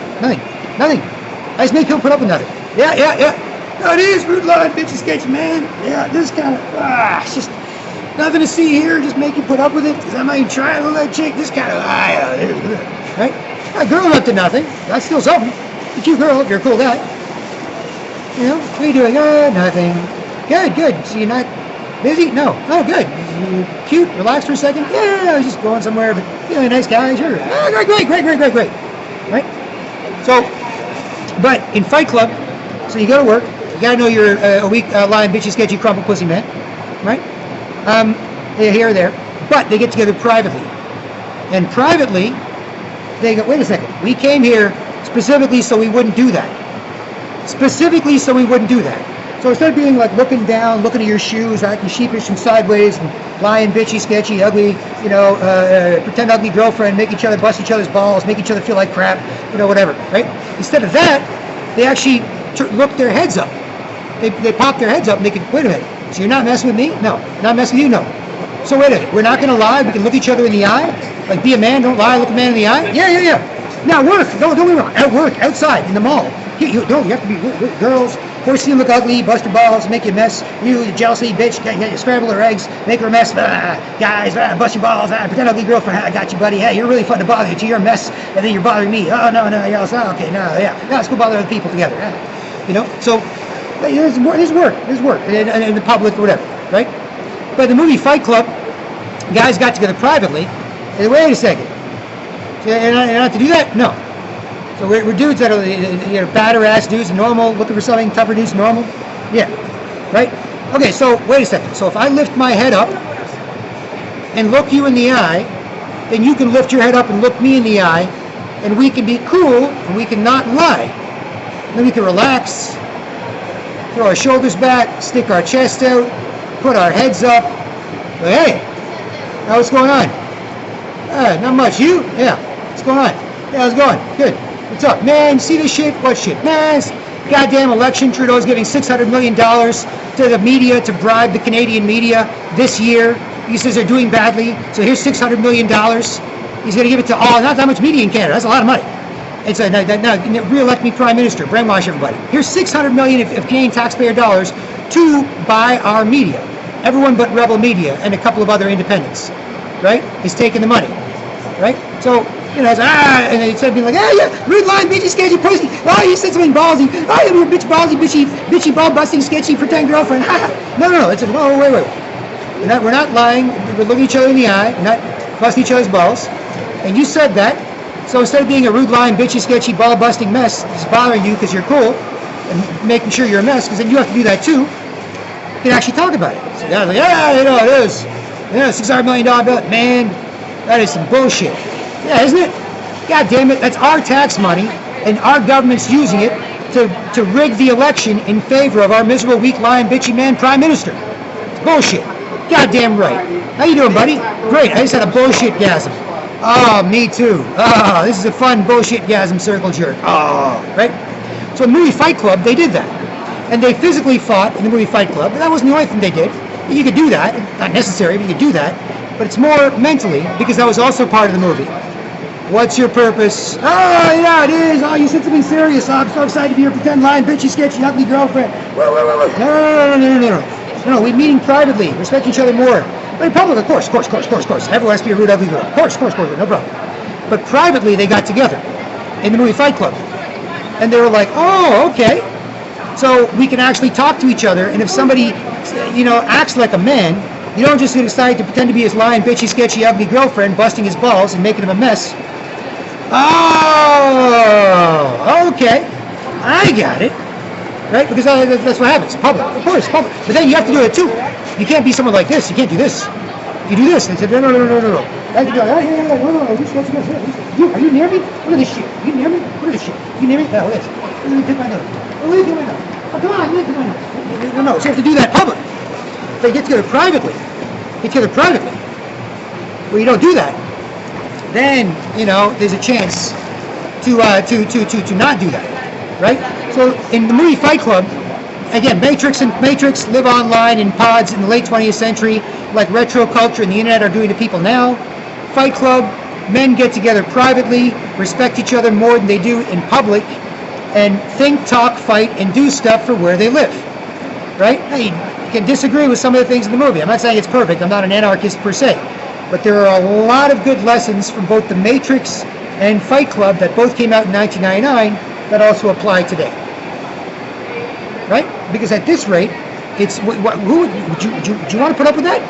just make people put up with nothing. Yeah. No, it is rude, lying, bitchy, sketchy, man. Yeah, this kind of, it's just nothing to see here, just make you put up with it, because I might try to that chick, this kind of, right? A girl up to nothing, that's still something. A cute girl, if you're a cool guy. What are you doing? Nothing. Good. So you're not busy? No. Oh, good. You cute? Relax for a second? Yeah, I was just going somewhere, but a nice guy, sure. Great. Right? So, but in Fight Club, so you go to work, you gotta know you're a weak, lying, bitchy, sketchy, crumpled pussy man, right? here or there, but they get together privately. And privately, they go, wait a second, we came here specifically so we wouldn't do that. Specifically so we wouldn't do that. So instead of being like looking down, looking at your shoes, acting sheepish and sideways, and lying, bitchy, sketchy, ugly, pretend ugly girlfriend, make each other bust each other's balls, make each other feel like crap, whatever, right? Instead of that, they actually look their heads up. They pop their heads up and they can, wait a minute, so you're not messing with me? No. Not messing with you? No. So wait a minute, we're not going to lie, we can look each other in the eye? Like be a man, don't lie, look a man in the eye? Yeah. Now work, don't be wrong, at work, outside, in the mall. You have to be girls. Of course, you look ugly, bust your balls, make you a mess. You jealousy, bitch, scramble her eggs, make her a mess. Guys, bust your balls, pretend ugly girlfriend. I got you, buddy. Hey, you're really fun to bother. You're a mess, and then you're bothering me. Oh no, yeah, okay, let's go bother other people together. So there's work, and in the public or whatever, right? But the movie Fight Club, guys got together privately. And wait a second, and I have to do that? No. So we're dudes that are badder ass dudes, normal, looking for something tougher dudes, normal. Yeah, right? Okay, so wait a second. So if I lift my head up and look you in the eye, then you can lift your head up and look me in the eye, and we can be cool and we can not lie. Then we can relax, throw our shoulders back, stick our chest out, put our heads up. Hey, what's going on? Not much. You? Yeah. What's going on? Yeah, how's it going? Good. What's up? Man, see this shit? What shit? Man, this goddamn election, Trudeau's giving $600 million to the media to bribe the Canadian media this year. He says they're doing badly, so here's $600 million. He's going to give it to all, not that much media in Canada. That's a lot of money. It's now re-elect me Prime Minister, brainwash everybody. Here's $600 million of Canadian taxpayer dollars to buy our media. Everyone but Rebel Media and a couple of other independents, right, is taking the money, right? So, and instead of being like, rude line, bitchy, sketchy, pussy. Oh, you said something ballsy. Oh, you're a bitch, ballsy, bitchy, ball busting, sketchy, pretend girlfriend. No. It's wait. We're not lying. We're looking each other in the eye. We're not busting each other's balls. And you said that. So instead of being a rude line, bitchy, sketchy, ball busting mess, it's bothering you because you're cool and making sure you're a mess, because then you have to do that too. You can actually talk about it. So guys like, it is. $600 million bill. Man, that is some bullshit. Yeah, isn't it? God damn it, that's our tax money, and our government's using it to rig the election in favor of our miserable, weak, lying, bitchy man Prime Minister. It's bullshit. God damn right. How you doing, buddy? Great, I just had a bullshit gasm. Oh, me too. Oh, this is a fun bullshit gasm circle jerk. Oh, right? So in the movie Fight Club, they did that. And they physically fought in the movie Fight Club, but that wasn't the only thing they did. You could do that, not necessary, but you could do that. But it's more mentally, because that was also part of the movie. What's your purpose? Oh, yeah, it is. Oh, you said something serious. Oh, I'm so excited to be your pretend lying, bitchy, sketchy, ugly girlfriend. Whoa. No, we're meeting privately. Respect each other more. But in public, of course. Everyone has to be a rude, ugly girl. Of course, no problem. But privately, they got together in the movie Fight Club. And they were like, oh, okay. So we can actually talk to each other, and if somebody, acts like a man, you don't just decide to pretend to be his lying, bitchy, sketchy, ugly girlfriend, busting his balls and making him a mess. Oh, okay. I got it. Right? Because that's what happens. Public. Of course, public. But then you have to do it too. You can't be someone like this. You can't do this. You do this. They said, no. No. Are you near me? Look at this shit. You near me? Look at this shit. You near me? No, look at this. Let me take my nose. Oh, come on, look at my nose. No. So you have to do that public. They get together privately. Well, you don't do that. Then, there's a chance to not do that, right? So in the movie Fight Club, again, Matrix live online in pods in the late 20th century, like retro culture and the internet are doing to people now. Fight Club, men get together privately, respect each other more than they do in public, and think, talk, fight, and do stuff for where they live, right? Now, you can disagree with some of the things in the movie. I'm not saying it's perfect. I'm not an anarchist per se. But there are a lot of good lessons from both The Matrix and Fight Club that both came out in 1999 that also apply today. Right? Because at this rate, it's do you want to put up with that?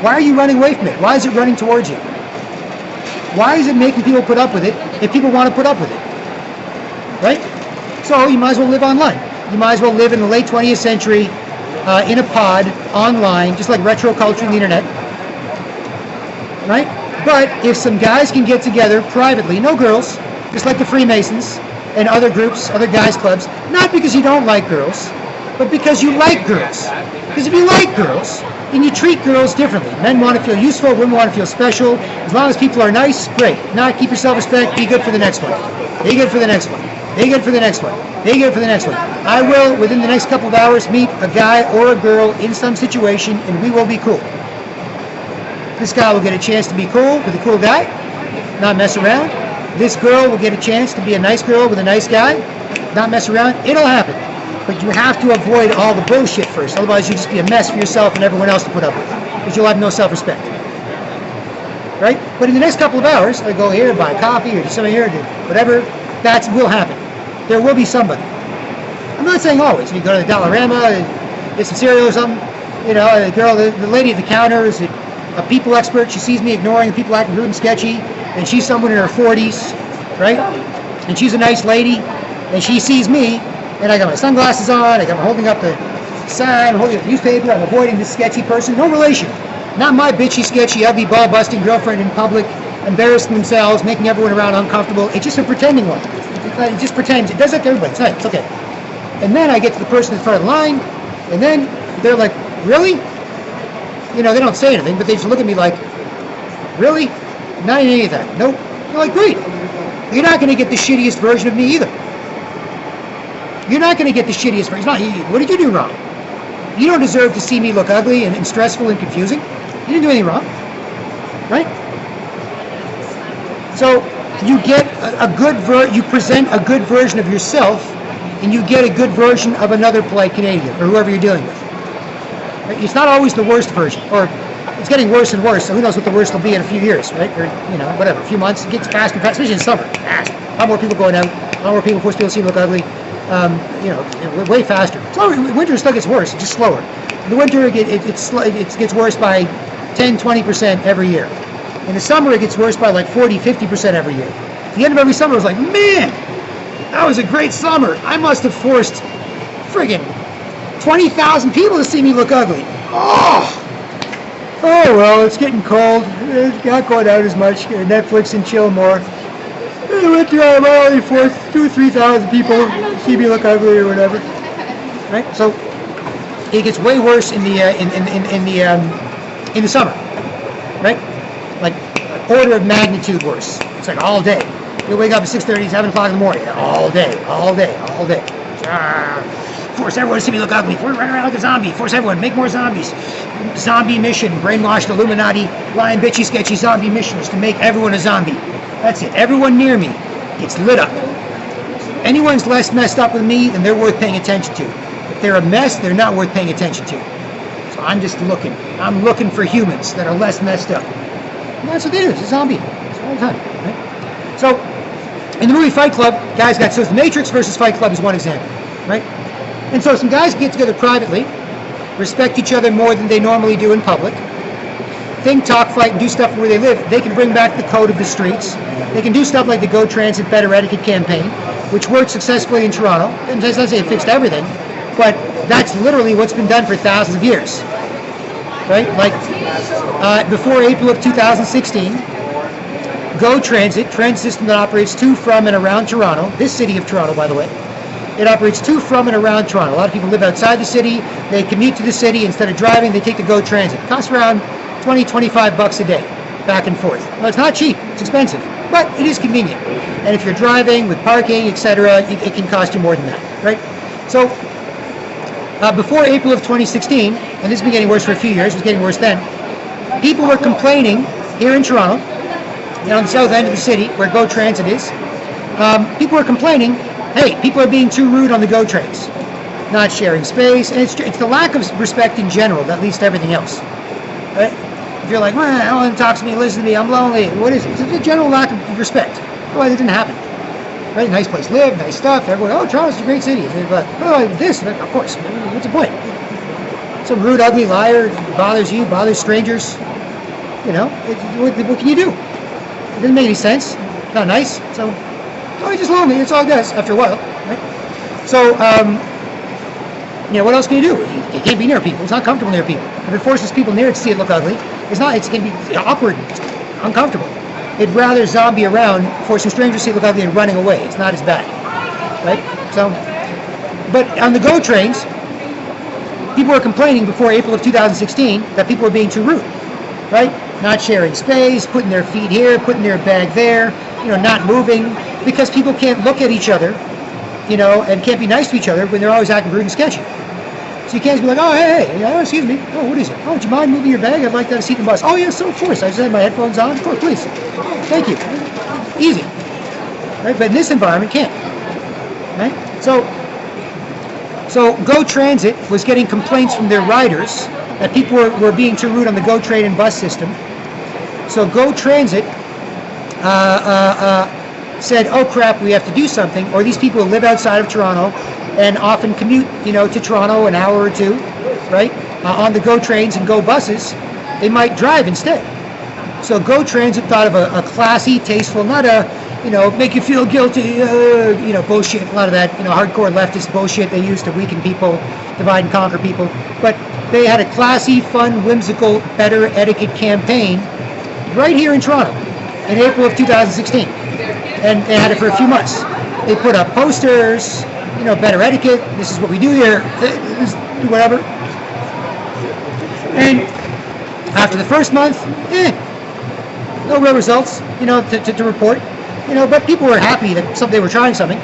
Why are you running away from it? Why is it running towards you? Why is it making people put up with it if people want to put up with it? Right? So you might as well live online. You might as well live in the late 20th century in a pod, online, just like retro culture and the internet, right? But if some guys can get together privately, no girls, just like the Freemasons and other groups, other guys' clubs, not because you don't like girls, but because you like girls. Because if you like girls, then you treat girls differently. Men want to feel useful, women want to feel special. As long as people are nice, great. Not keep your self-respect, be good for the next one. Be good for the next one. Be good for the next one. Be good for the next one. I will, within the next couple of hours, meet a guy or a girl in some situation, and we will be cool. This guy will get a chance to be cool with a cool guy, not mess around. This girl will get a chance to be a nice girl with a nice guy, not mess around. It'll happen. But you have to avoid all the bullshit first. Otherwise, you'll just be a mess for yourself and everyone else to put up with. Because you'll have no self-respect. Right? But in the next couple of hours, I go here, buy coffee, or do something here, or do whatever, that will happen. There will be somebody. I'm not saying always. You go to the Dollarama, get some cereal or something. You know, the girl, the lady at the counter is a people expert. She sees me ignoring the people acting rude and sketchy. And she's someone in her 40s, right? And she's a nice lady. And she sees me. And I got my sunglasses on, I'm holding up the sign, I'm holding up the newspaper, I'm avoiding this sketchy person. No relation. Not my bitchy, sketchy, ugly, ball-busting girlfriend in public, embarrassing themselves, making everyone around uncomfortable. It's just a pretending one. It just pretends. It does that to everybody. It's nice. It's okay. And then I get to the person in front of the line, and then they're like, really? You know, they don't say anything, but they just look at me like, really? Not any of that. Nope. They're like, great. You're not going to get the shittiest version of me either. You're not going to get the shittiest version. What did you do wrong? You don't deserve to see me look ugly and stressful and confusing. You didn't do anything wrong. Right? So you get you present a good version of yourself, and you get a good version of another polite Canadian or whoever you're dealing with. Right? It's not always the worst version, or it's getting worse and worse. So who knows what the worst will be in a few years, right? Or whatever, a few months. It gets faster and faster, especially in summer. Fast. A lot more people going out. A lot more people force people to see me look ugly. Way faster. Slower. Winter still gets worse, just slower. In the winter, it gets worse by 10-20% every year. In the summer, it gets worse by like 40-50% every year. At the end of every summer, it was like, man, that was a great summer. I must have forced friggin' 20,000 people to see me look ugly. Oh well, it's getting cold. It's not going out as much. Netflix and chill more. In the winter, I only forced 2,000 or 3,000 people to see me look ugly or whatever. Right? So it gets way worse in the summer. Right? Like order of magnitude worse. It's like all day. You wake up at 6:30, 7 o'clock in the morning. All day. Force everyone to see me look ugly. Run around like a zombie. Force everyone. Make more zombies. Zombie mission. Brainwashed Illuminati, lying, bitchy, sketchy zombie mission is to make everyone a zombie. That's it. Everyone near me gets lit up. Anyone's less messed up with me, then they're worth paying attention to. If they're a mess, they're not worth paying attention to. So I'm just looking. I'm looking for humans that are less messed up. And that's what it is. It's a zombie. It's all the time. Right? So, in the movie Fight Club, guys got, so The Matrix versus Fight Club is one example. Right? And so some guys get together privately, respect each other more than they normally do in public, think, talk, fight, and do stuff where they live. They can bring back the code of the streets. They can do stuff like the Go Transit Better Etiquette campaign, which worked successfully in Toronto. And as I say, it fixed everything, but that's literally what's been done for thousands of years. Right? Like before April of 2016, Go Transit system that operates to, from, and around Toronto, this city of Toronto, by the way. It operates to, from, and around Toronto. A lot of people live outside the city. They commute to the city. Instead of driving, they take the Go Transit. It costs around $20-25 a day, back and forth. Well, it's not cheap. It's expensive. But it is convenient. And if you're driving with parking, etc., it can cost you more than that, right? So, before April of 2016, and this has been getting worse for a few years, it was getting worse then, people were complaining here in Toronto, on the south end of the city, where Go Transit is, people were complaining, hey, people are being too rude on the Go trains, not sharing space, and it's the lack of respect in general that leads to everything else, right? If you're like, well, no one talks to me, listen to me, I'm lonely, what is it? It's a general lack of respect. Otherwise, it didn't happen. Right? Nice place to live, nice stuff, everyone, oh, Toronto's a great city. But, oh, this, of course, what's the point? Some rude, ugly liar bothers you, bothers strangers. What can you do? It doesn't make any sense. Not nice. So, you're just lonely. It's all it does after a while. Right? So, You know, what else can you do? You can't be near people. It's not comfortable near people. If it forces people near it to see it look ugly, it's going to be awkward, uncomfortable. It'd rather zombie around, forcing strangers to see it look ugly and running away. It's not as bad, right? So, but on the GO trains, people were complaining before April of 2016 that people were being too rude, right? Not sharing space, putting their feet here, putting their bag there, you know, not moving, because people can't look at each other, you know, and can't be nice to each other when they're always acting rude and sketchy. So you can't just be like, oh, hey, oh, excuse me, oh, what is it? Oh, would you mind moving your bag? I'd like to have a seat in the bus. Oh, yes, of course. I just had my headphones on. Of course, please. Thank you. Easy. Right? But in this environment, can't. Right? So GO Transit was getting complaints from their riders that people were being too rude on the GO train and bus system. So GO Transit said, oh crap, we have to do something, or these people live outside of Toronto and often commute, you know, to Toronto an hour or two, right, on the GO trains and GO buses. They might drive instead. So GO Transit thought of a classy, tasteful, not a, you know, make you feel guilty, you know, bullshit, a lot of that, you know, hardcore leftist bullshit they use to weaken people, divide and conquer people. But they had a classy, fun, whimsical, better etiquette campaign right here in Toronto in April of 2016. And they had it for a few months. They put up posters, you know, better etiquette, this is what we do here, whatever. And after the first month, no real results, you know, to report. You know, but people were happy that they were trying something.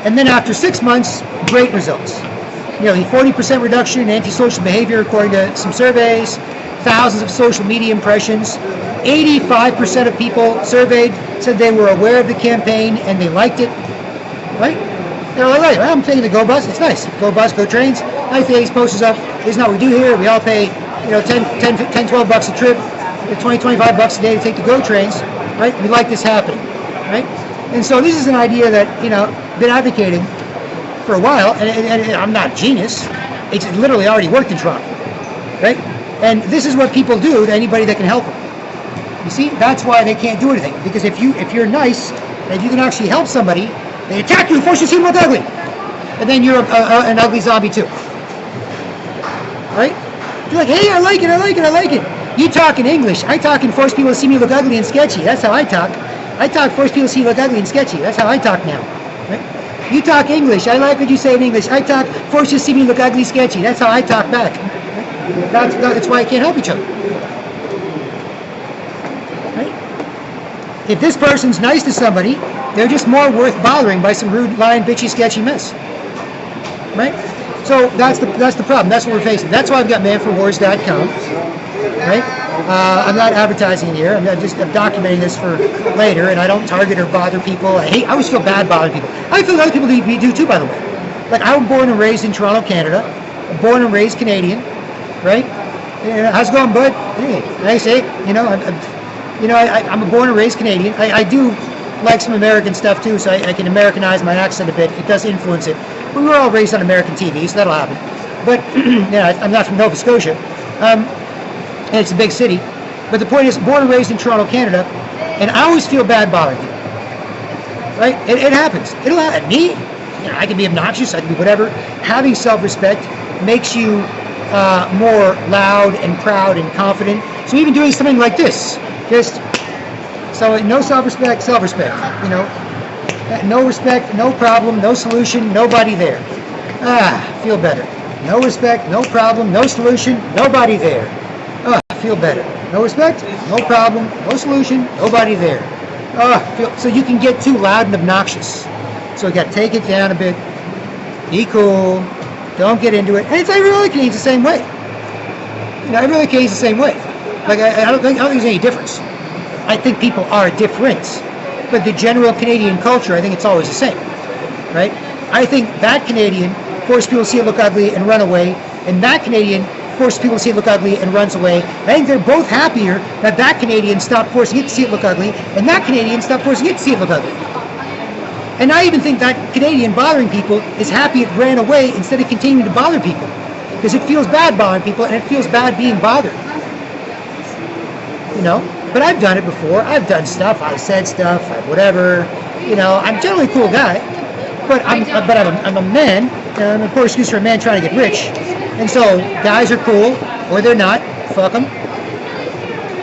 And then after 6 months, great results. You know, the 40% reduction in antisocial behavior according to some surveys, thousands of social media impressions, 85% of people surveyed said they were aware of the campaign and they liked it, right? They're like, right, I'm taking the GO bus, it's nice. GO bus, GO trains, I throw these posters up, this is not what we do here, we all pay, you know, 10, 12 bucks a trip, 20, 25 bucks a day to take the GO trains, right? We like this happening, right? And so this is an idea that, you know, been advocating for a while, and I'm not a genius, it's literally already worked in Toronto, right? And this is what people do to anybody that can help them. You see, that's why they can't do anything, because if you're nice, and if you can actually help somebody, they attack you and force you to see them look ugly, and then you're an ugly zombie too, right? You're like, hey, I like it. You talk in English, I talk and force people to see me look ugly and sketchy. That's how I talk. I talk, force people to see me look ugly and sketchy. That's how I talk now, right? You talk English, I like what you say in English. I talk, force you to see me look ugly, sketchy. That's how I talk back. Right? That's why I can't help each other. Right? If this person's nice to somebody, they're just more worth bothering by some rude, lying, bitchy, sketchy mess. Right? So that's the problem. That's what we're facing. That's why I've got manforwars.com. Right? I'm not advertising it here. I'm documenting this for later, and I don't target or bother people. I always feel bad bothering people. I feel other people do too, by the way. Like, I was born and raised in Toronto, Canada. Born and raised Canadian, right? How's it going, bud? Hey, nice, eh? You know, I'm a born and raised Canadian. I do like some American stuff too, so I can Americanize my accent a bit. It does influence it. We were all raised on American TV, so that'll happen. But yeah, I'm not from Nova Scotia. And it's a big city. But the point is, born and raised in Toronto, Canada, and I always feel bad bothering people. Right? It happens. It'll happen. Me, you know, I can be obnoxious, I can be whatever. Having self-respect makes you more loud and proud and confident. So even doing something like this, so no self-respect, you know, no respect, no problem, no solution, nobody there. Feel better. No respect, no problem, no solution, nobody there. Feel better. No respect, no problem, no solution, nobody there. So you can get too loud and obnoxious. So you got to take it down a bit. Be cool. Don't get into it. And it's every other Canadian's the same way. You know, every other Canadian's the same way. Like I don't think there's any difference. I think people are different, but the general Canadian culture, I think it's always the same, right? I think that Canadian forced people to see it look ugly and run away, and that Canadian forced people to see it look ugly and runs away. I think they're both happier that Canadian stopped forcing it to see it look ugly, and that Canadian stopped forcing it to see it look ugly. And I even think that Canadian bothering people is happy it ran away instead of continuing to bother people, because it feels bad bothering people and it feels bad being bothered. You know, but I've done it before. I've done stuff. I said stuff. Whatever. You know, I'm generally a cool guy, but I'm a man, a poor excuse for a man trying to get rich. And so guys are cool, or they're not. Fuck them.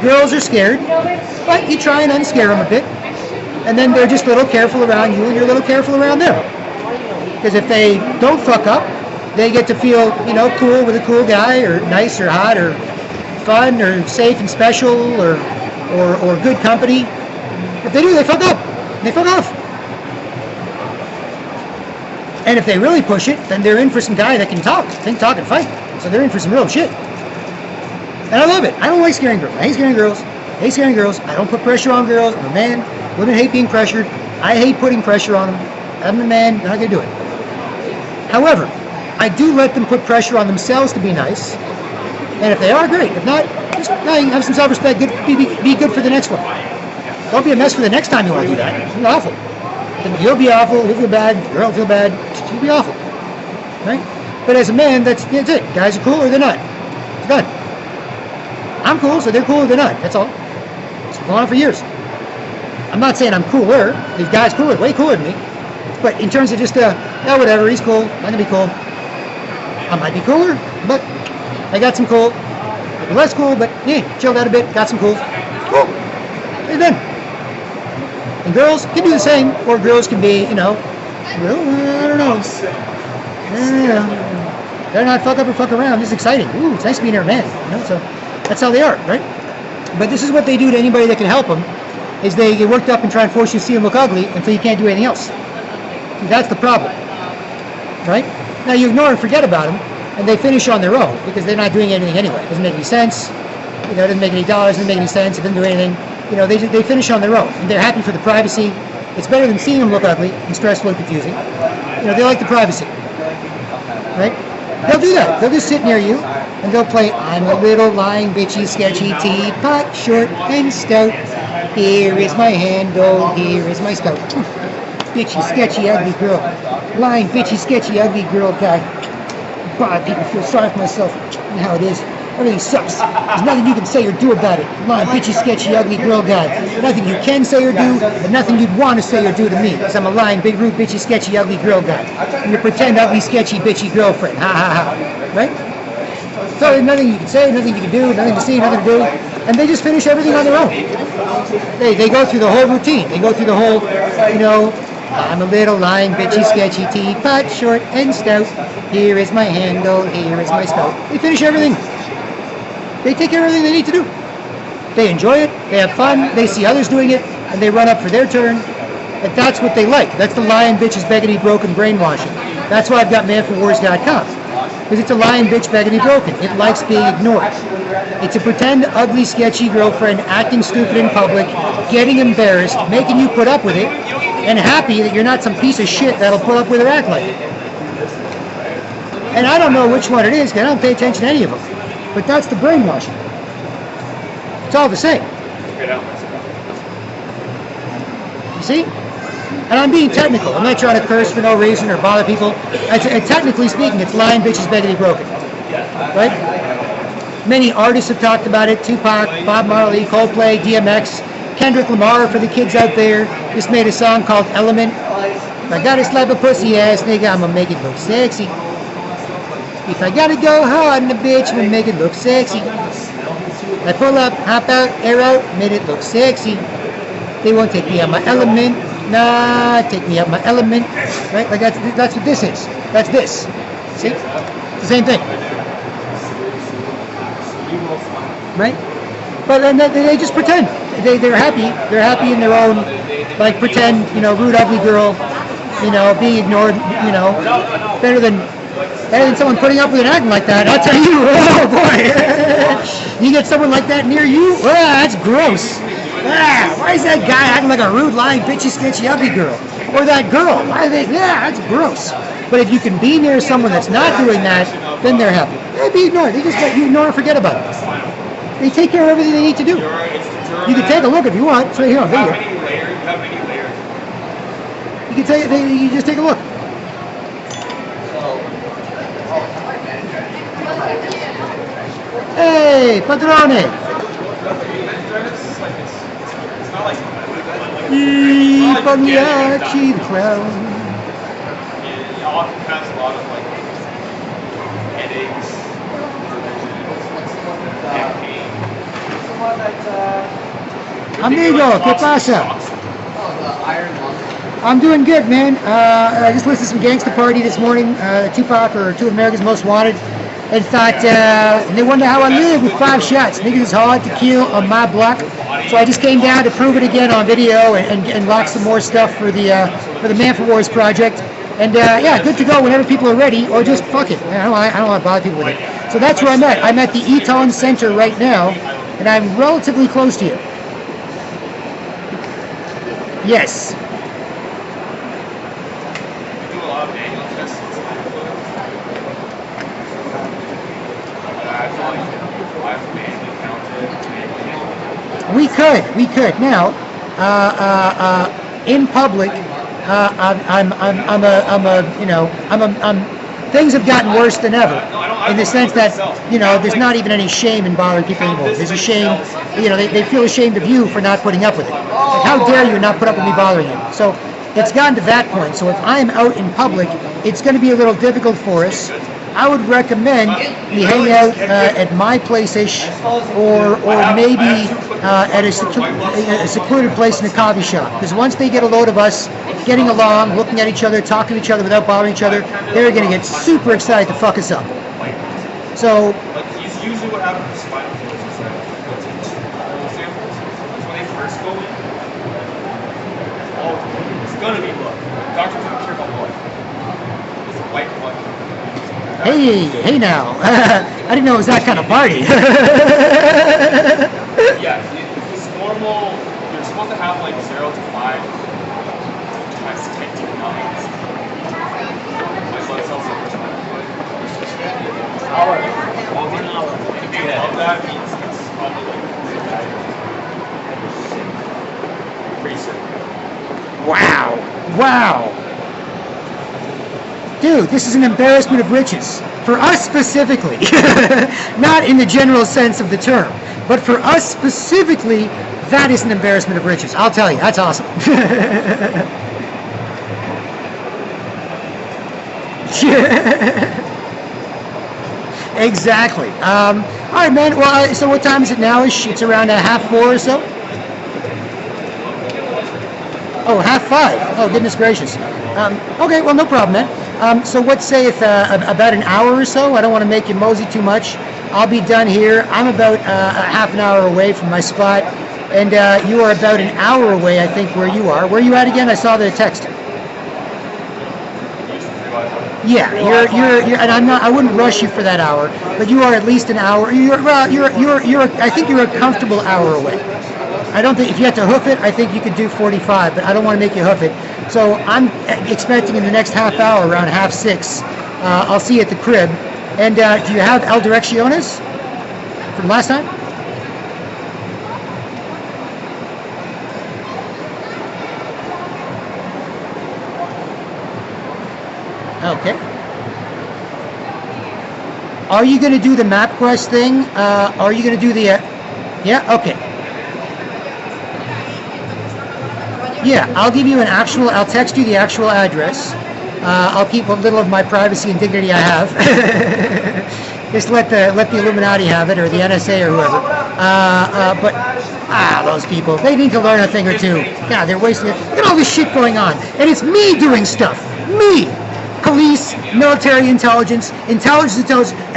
Girls are scared, but you try and unscare them a bit. And then they're just a little careful around you, and you're a little careful around them. Because if they don't fuck up, they get to feel, cool with a cool guy, or nice, or hot, or fun, or safe and special, or good company. If they do, they fuck up. They fuck off. And if they really push it, then they're in for some guy that can talk, think, talk, and fight. So they're in for some real shit. And I love it. I don't like scaring girls. I hate scaring girls. I hate scaring girls. I don't put pressure on girls. I'm a man. Women hate being pressured. I hate putting pressure on them. I'm a man. They're not going to do it. However, I do let them put pressure on themselves to be nice. And if they are, great. If not, just have some self-respect. Be good for the next one. Don't be a mess for the next time you want to do that. It's awful. You'll be awful. You'll feel bad. The girl will feel bad. You'll be awful. Right? But as a man, that's it. Guys are cool or they're not. It's done. I'm cool, so they're cool or they're not. That's all. It's been going on for years. I'm not saying I'm cooler. These guys cooler, way cooler than me. But in terms of just, whatever, he's cool. I'm going to be cool. I might be cooler, but I got some cool. Maybe less cool, but chilled out a bit. Got some cool. Cool. It's done. And girls can do the same, or girls can be, I don't know. They're not fuck up or fuck around. This is exciting. Ooh, it's nice to be near a man. So that's how they are, right? But this is what they do to anybody that can help them, is they get worked up and try and force you to see them look ugly until you can't do anything else. That's the problem, right? Now you ignore and forget about them, and they finish on their own because they're not doing anything anyway. It doesn't make any sense. It doesn't make any dollars. It doesn't make any sense. It doesn't do anything. They finish on their own, and they're happy for the privacy. It's better than seeing them look ugly and stressful and confusing. They like the privacy, right? They'll do that. They'll just sit near you, and they'll play, I'm a little lying, bitchy, sketchy, teapot, short and stout. Here is my handle, here is my spout. Bitchy, sketchy, ugly girl. Lying, bitchy, sketchy, ugly girl guy. God, people feel sorry for myself. You know how it is. Everything sucks. There's nothing you can say or do about it. Lying, bitchy, sketchy, ugly girl guy. Nothing you can say or do, but nothing you'd want to say or do to me, because I'm a lying, big, rude, bitchy, sketchy, ugly girl guy. And you pretend ugly, sketchy, bitchy girlfriend. Ha ha ha. Right? So there's nothing you can say, nothing you can do, nothing to see, nothing to do. And they just finish everything on their own. They go through the whole routine. They go through the whole, I'm a little lying, bitchy, sketchy, teapot, short and stout. Here is my handle, here is my spout. They finish everything. They take care of everything they need to do. They enjoy it, they have fun, they see others doing it, and they run up for their turn. And that's what they like. That's the lying, bitches, beggity, broken brainwashing. That's why I've got manforwars.com. Because it's a lying, bitch, beggity, broken. It likes being ignored. It's a pretend, ugly, sketchy girlfriend acting stupid in public, getting embarrassed, making you put up with it, and happy that you're not some piece of shit that'll put up with or act like it. And I don't know which one it is, because I don't pay attention to any of them. But that's the brainwashing. It's all the same. You see? And I'm being technical. I'm not trying to curse for no reason or bother people. Technically speaking, it's lying, bitches, beggity, broken. Right? Many artists have talked about it. Tupac, Bob Marley, Coldplay, DMX, Kendrick Lamar, for the kids out there, just made a song called Element. If I gotta slap a pussy ass nigga, I'ma make it look sexy. If I gotta go hard on the bitch, I'ma make it look sexy. I pull up, hop out, air out, made it look sexy. They won't take me out my element. Nah, take me out my element. Right? Like that's what this is. That's this. See? It's the same thing. Right? But then they just pretend. They're happy. They're happy in their own, like, pretend, rude, ugly girl, being ignored, better than someone putting up with an acting like that. I'll tell you, oh boy, you get someone like that near you, that's gross. Why is that guy acting like a rude, lying, bitchy, sketchy, ugly girl? Or that girl, why are they, that's gross. But if you can be near someone that's not doing that, then they're happy. They'll be ignored. They just let you ignore and forget about it. They take care of everything they need to do. You can take a look if you want. It's right here on video. You just take a look. Hey, padrone! I pagliacci the clown. a lot of like headaches, neck pain. Amigo, ¿qué pasa? I'm doing good, man. I just listened to some Gangsta Party this morning, Tupac or Two America's Most Wanted, and thought, they wonder how I live with 5 shots. Niggas is hard to kill on my block. So I just came down to prove it again on video and lock some more stuff for the Man for Wars project. And yeah, good to go whenever people are ready, or just fuck it. I don't want to bother people with it. So that's where I'm at. I'm at the Eton Center right now, and I'm relatively close to you. Yes. We could. Now, in public, things have gotten worse than ever, in the sense that, there's not even any shame in bothering people anymore. There's a shame, they feel ashamed of you for not putting up with it. Like, how dare you not put up with me bothering you? So it's gotten to that point. So if I'm out in public, it's going to be a little difficult for us. I would recommend we hang out at my place-ish, or maybe at a secluded place in a coffee shop. Because once they get a load of us getting along, looking at each other, talking to each other without bothering each other, they're going to get super excited to fuck us up. So, like, usually what happens with spinal fluids is that samples, when they first go in, it's gonna be blood. Doctors don't care about blood. It's white blood. Hey now. I didn't know it was that kind of party. Yeah, it's normal. You're supposed to have like 0 to 5 times 10 to 9. My blood cells are hour. Over an hour. Anything above that means it's probably like pretty sick. Wow. Dude, this is an embarrassment of riches. For us specifically. Not in the general sense of the term. But for us specifically, that is an embarrassment of riches. I'll tell you, that's awesome. Exactly. All right, man. Well, so what time is it now? It's around 3:30 or so? Oh, 4:30. Oh, goodness gracious. Okay, well, no problem, man. So let's say if about an hour or so, I don't want to make you mosey too much, I'll be done here. I'm about half an hour away from my spot, and you are about an hour away, I think, where you are. Where are you at again? I saw the text. Yeah, you're, and I wouldn't rush you for that hour, but you are at least an hour. I think you're a comfortable hour away. I don't think, if you had to hoof it, I think you could do 45, but I don't want to make you hoof it. So I'm expecting in the next half hour, around 5:30, I'll see you at the crib. And do you have El Direcciones from last time? Okay. Are you going to do the MapQuest thing? Are you going to do the... yeah? Okay. Yeah, I'll give you I'll text you the actual address. I'll keep a little of my privacy and dignity I have. Just let the Illuminati have it, or the NSA, or whoever. But those people, they need to learn a thing or two. God, they're wasting it. Look at all this shit going on. And it's me doing stuff. Me! Police, military intelligence, and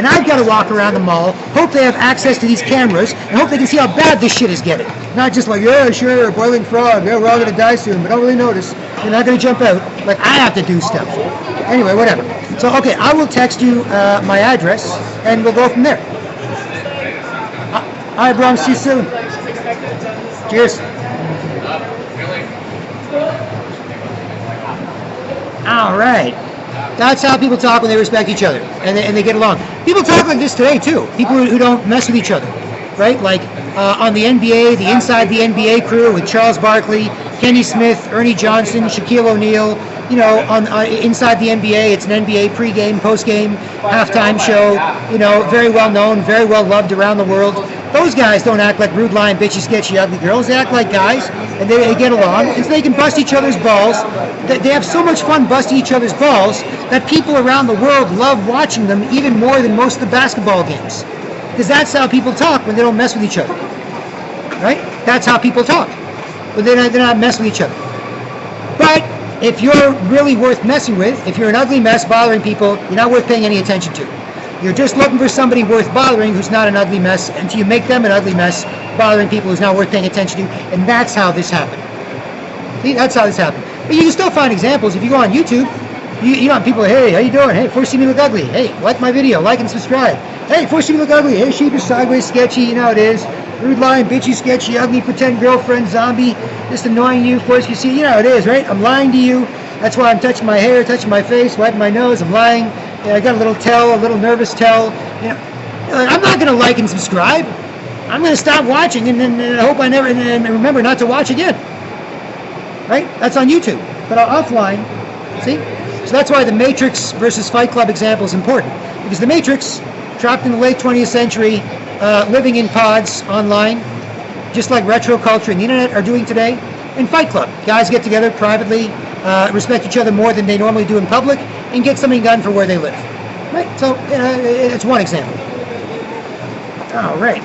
I've got to walk around the mall, hope they have access to these cameras, and hope they can see how bad this shit is getting. Not just like, yeah, sure, boiling frog, yeah, we're all going to die soon, but don't really notice. You're not going to jump out. Like, I have to do stuff. Anyway, whatever. So, okay, I will text you my address, and we'll go from there. All right, bro, see you soon. Cheers. All right. That's how people talk when they respect each other and they get along. People talk like this today too. People who don't mess with each other, right? Like on the NBA, the Inside the NBA crew with Charles Barkley, Kenny Smith, Ernie Johnson, Shaquille O'Neal, you know, on inside the NBA, it's an NBA pregame, postgame, halftime show. You know, very well known, very well loved around the world. Those guys don't act like rude, lying, bitchy, sketchy, ugly girls. They act like guys, and they get along, and so they can bust each other's balls. They have so much fun busting each other's balls that people around the world love watching them even more than most of the basketball games. Because that's how people talk when they don't mess with each other. Right? That's how people talk when they're not messing with each other. But if you're really worth messing with, if you're an ugly mess bothering people, you're not worth paying any attention to. You're just looking for somebody worth bothering who's not an ugly mess until you make them an ugly mess bothering people who's not worth paying attention to. And that's how this happened. See, that's how this happened. But you can still find examples. If you go on YouTube, you know, people, hey, how you doing? Hey, before you see me look ugly. Hey, like my video, like and subscribe. Hey, before you see me look ugly. Hey, sheepish, sideways, sketchy, you know how it is. Rude, lying, bitchy, sketchy, ugly, pretend girlfriend, zombie, just annoying you. Of course, you see, you know how it is, right? I'm lying to you. That's why I'm touching my hair, touching my face, wiping my nose. I'm lying. You know, I got a little nervous tell. You know, I'm not going to like and subscribe. I'm going to stop watching, and then I hope I never, and remember not to watch again. Right? That's on YouTube. But offline, see? So that's why the Matrix versus Fight Club example is important. Because the Matrix, trapped in the late 20th century, living in pods online, just like retro culture and the internet are doing today, and Fight Club. Guys get together privately, respect each other more than they normally do in public, and get something done for where they live. Right? So it's one example. All right.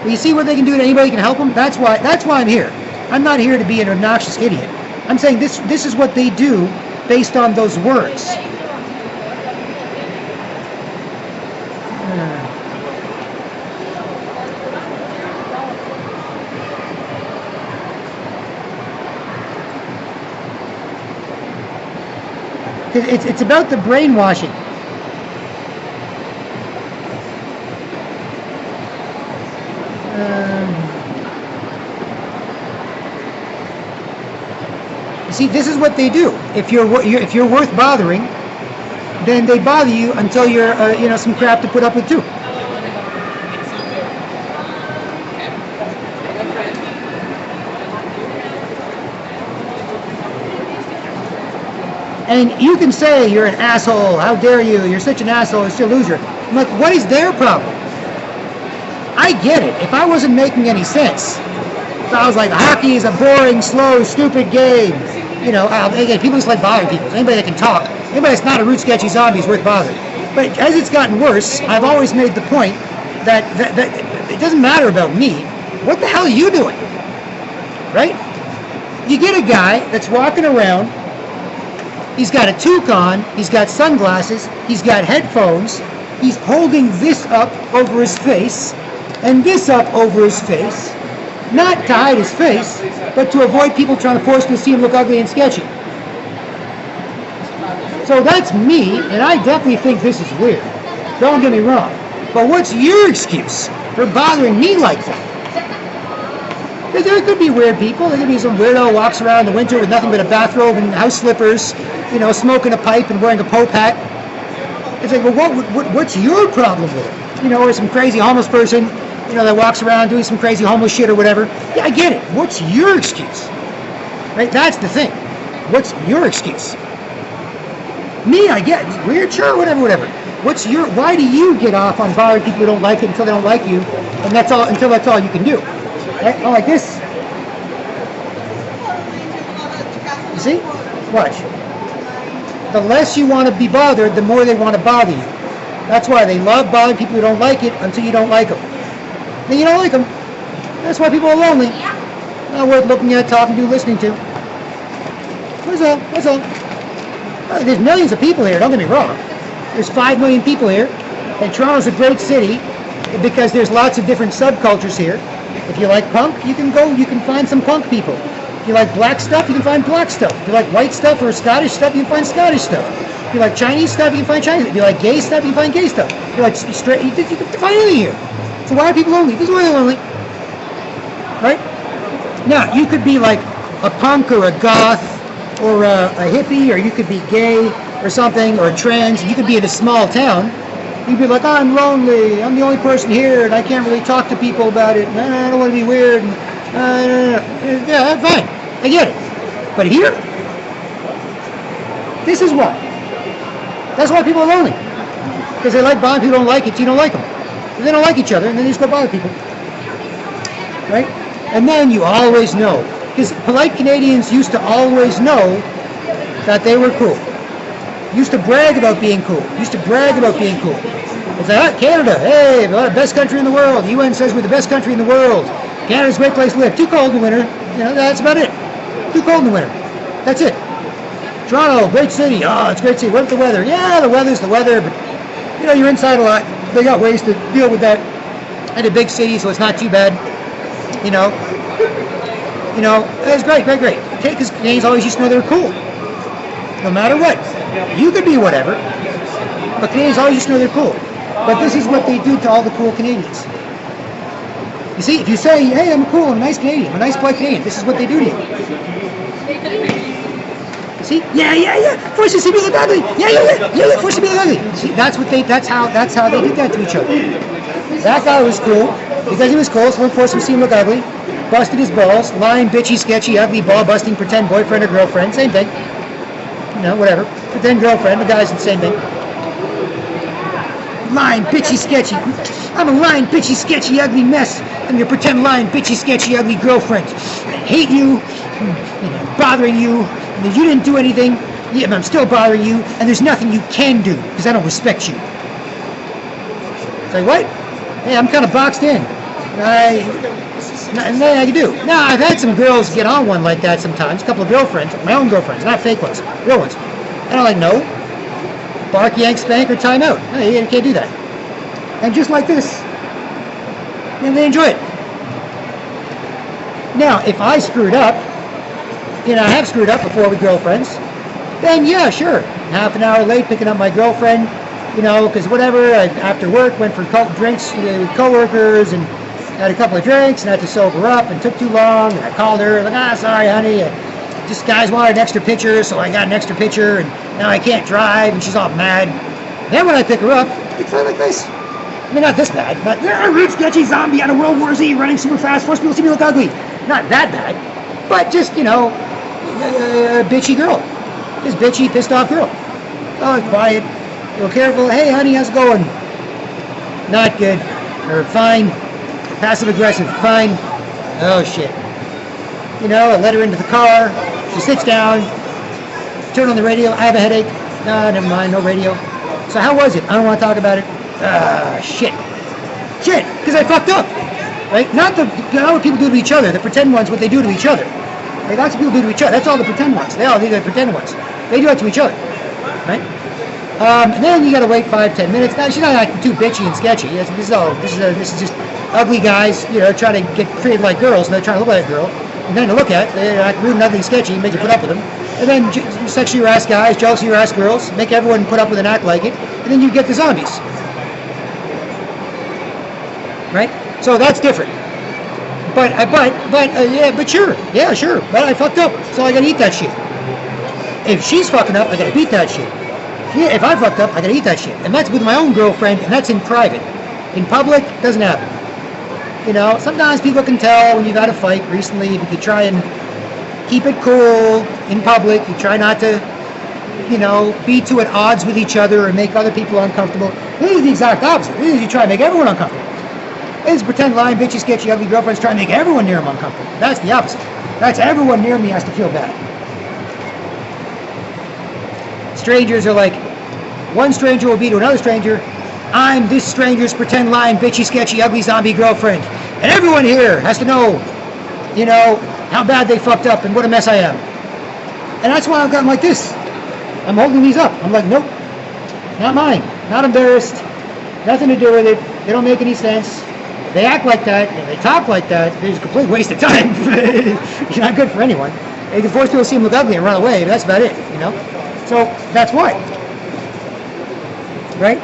You see what they can do to anybody can help them? That's why I'm here. I'm not here to be an obnoxious idiot. I'm saying this is what they do based on those words. It's about the brainwashing. You see, this is what they do. If you're worth bothering, then they bother you until you're you know, some crap to put up with too. And you can say you're an asshole, how dare you, you're such an asshole, you're such a loser. I'm like, what is their problem? I get it. If I wasn't making any sense, if I was like, hockey is a boring, slow, stupid game, you know, again, people just like bothering people. Anybody that can talk, anybody that's not a rude, sketchy zombie is worth bothering. But as it's gotten worse, I've always made the point that it doesn't matter about me. What the hell are you doing? Right? You get a guy that's walking around, he's got a toque on, he's got sunglasses, he's got headphones, he's holding this up over his face, and this up over his face, not to hide his face, but to avoid people trying to force him to see him look ugly and sketchy. So that's me, and I definitely think this is weird. Don't get me wrong. But what's your excuse for bothering me like that? Because there could be weird people. There could be some weirdo who walks around in the winter with nothing but a bathrobe and house slippers, you know, smoking a pipe and wearing a Pope hat. It's like, well, what's your problem with it? You know, or some crazy homeless person, you know, that walks around doing some crazy homeless shit or whatever. Yeah, I get it. What's your excuse? Right? That's the thing. What's your excuse? Me, I get it. Weird, sure, whatever. Why do you get off on bothering people who don't like it until they don't like you, and that's all, until that's all you can do? Right? Oh, like this. You see? Watch. The less you want to be bothered, the more they want to bother you. That's why they love bothering people who don't like it until you don't like them. Then you don't like them. That's why people are lonely. Not worth looking at, talking to, listening to. That's all. There's millions of people here, don't get me wrong. There's 5 million people here, and Toronto's a great city because there's lots of different subcultures here. If you like punk, you can find some punk people. If you like black stuff, you can find black stuff. If you like white stuff or Scottish stuff, you can find Scottish stuff. If you like Chinese stuff, you can find Chinese. If you like gay stuff, you can find gay stuff. If you like straight, you can find anything here. So why are people lonely? This is why they're lonely. Right? Now, you could be like a punk or a goth or a hippie, or you could be gay or something, or trans. You could be in a small town. You'd be like, I'm lonely, I'm the only person here, and I can't really talk to people about it, and I don't want to be weird, and, yeah, fine, I get it. But here, this is why. That's why people are lonely. Because they like bothering people who don't like it, so you don't like them. And they don't like each other, and then they just go bother people. Right? And then you always know. Because polite Canadians used to always know that they were cool. Used to brag about being cool. Used to brag about being cool. It's like, Canada, hey, the best country in the world. The UN says we're the best country in the world. Canada's a great place to live. Too cold in the winter. That's about it. Too cold in the winter. That's it. Toronto, great city. Oh, it's a great city. What's the weather? Yeah, the weather's the weather, but you're inside a lot. They got ways to deal with that in a big city, so it's not too bad. It's great. Because Canadians always used to know they were cool. No matter what. You could be whatever, but Canadians always used to know they're cool. But this is what they do to all the cool Canadians. You see, if you say, hey, I'm cool, I'm a nice Canadian, I'm a nice polite Canadian, this is what they do to you. See? Yeah. Force us to be the ugly. Yeah. Force us to be the ugly. See, that's how they did that to each other. That guy was cool because he was cool, so one forced him to see him look ugly. Busted his balls, lying, bitchy, sketchy, ugly, ball busting, pretend boyfriend or girlfriend, same thing. Whatever. Pretend girlfriend, the guy's the same thing. Lying, bitchy, sketchy. I'm a lying, bitchy, sketchy, ugly mess. I'm your pretend lying, bitchy, sketchy, ugly girlfriend. I hate you, bothering you. And you didn't do anything, but I'm still bothering you, and there's nothing you can do, because I don't respect you. It's like, what? Hey, I'm kind of boxed in. Nothing I can do. Now, I've had some girls get on one like that sometimes, a couple of girlfriends, my own girlfriends, not fake ones, real ones. And I'm like, no. Bark, yank, spank, or time out. No, you can't do that. And just like this, and they enjoy it. Now, if I screwed up, I have screwed up before with girlfriends, then yeah, sure. Half an hour late picking up my girlfriend, because whatever, after work went for drinks with coworkers and had a couple of drinks and had to sober up and took too long, and I called her, like, sorry honey, just guys wanted an extra pitcher, so I got an extra pitcher, and now I can't drive, and she's all mad. Then when I pick her up, it's like this. I mean, not this bad, but rude, sketchy zombie out of World War Z running super fast, force people to see me look ugly. Not that bad, but just, a bitchy girl. Just bitchy, pissed off girl. Oh, quiet, a little careful. Hey, honey, how's it going? Not good. Or fine. Passive aggressive. Fine. Oh, shit. I let her into the car. She sits down. Turn on the radio. I have a headache. No, never mind. No radio. So how was it? I don't want to talk about it. Shit. Shit. Because I fucked up. Right? Not what people do to each other. The pretend ones, what they do to each other. Like, that's what people do to each other. That's all the pretend ones. They're the pretend ones. They do it to each other. Right? And then you got to wait 5-10 minutes. Now, she's not acting too bitchy and sketchy. This is just ugly guys, trying to get treated like girls, and they're trying to look like a girl. And then to look at, they act rude and ugly and sketchy, and make you put up with them. And then sexually harassed guys, jealousy harassed girls, make everyone put up with and act like it. And then you get the zombies. Right? So that's different. But sure. Yeah, sure. But I fucked up, so I gotta eat that shit. If she's fucking up, I gotta beat that shit. Yeah, if I fucked up, I gotta eat that shit. And that's with my own girlfriend, and that's in private. In public, doesn't happen. Sometimes people can tell when you've had a fight recently. If you could try and keep it cool in public, you try not to, be too at odds with each other and make other people uncomfortable. This is the exact opposite. This is you try to make everyone uncomfortable. This is pretend lying, bitchy, sketchy, ugly girlfriends trying to make everyone near them uncomfortable. That's the opposite. That's everyone near me has to feel bad. Strangers are like, one stranger will be to another stranger, I'm this stranger's pretend lying, bitchy, sketchy, ugly zombie girlfriend. And everyone here has to know, how bad they fucked up and what a mess I am. And that's why I've gotten like this. I'm holding these up. I'm like, nope, not mine. Not embarrassed. Nothing to do with it. They don't make any sense. They act like that, and they talk like that. It's a complete waste of time. It's not good for anyone. They can force people to see them look ugly and run away, but that's about it, So that's why. Right?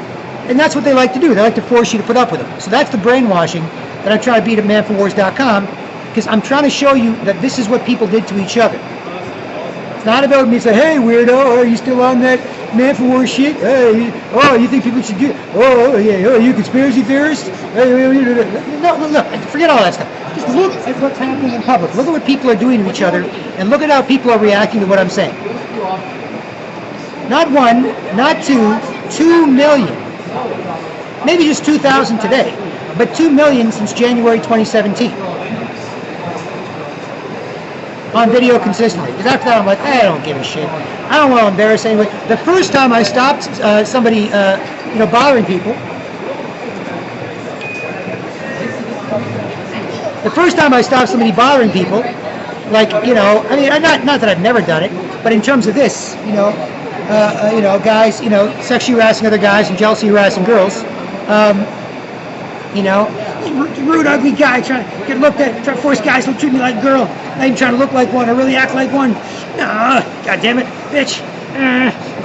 And that's what they like to do. They like to force you to put up with them. So that's the brainwashing that I'm trying to beat at manforwars.com, because I'm trying to show you that this is what people did to each other. It's not about me saying, hey, weirdo, are you still on that man for war shit. You think people should do? You conspiracy theorist? No, look, forget all that stuff. Just look at what's happening in public. Look at what people are doing to each other, and look at how people are reacting to what I'm saying. Not one, not two, 2 million. Maybe just 2,000 today, but 2 million since January 2017. On video consistently. Because after that I'm like, I don't give a shit. I don't want to embarrass anyone. The first time I stopped somebody bothering people, like, not that I've never done it, but in terms of this, guys, sexually harassing other guys and jealousy harassing girls, rude, ugly guy trying to get looked at, trying to force guys to treat me like a girl, not even trying to look like one or really act like one. God damn it, bitch.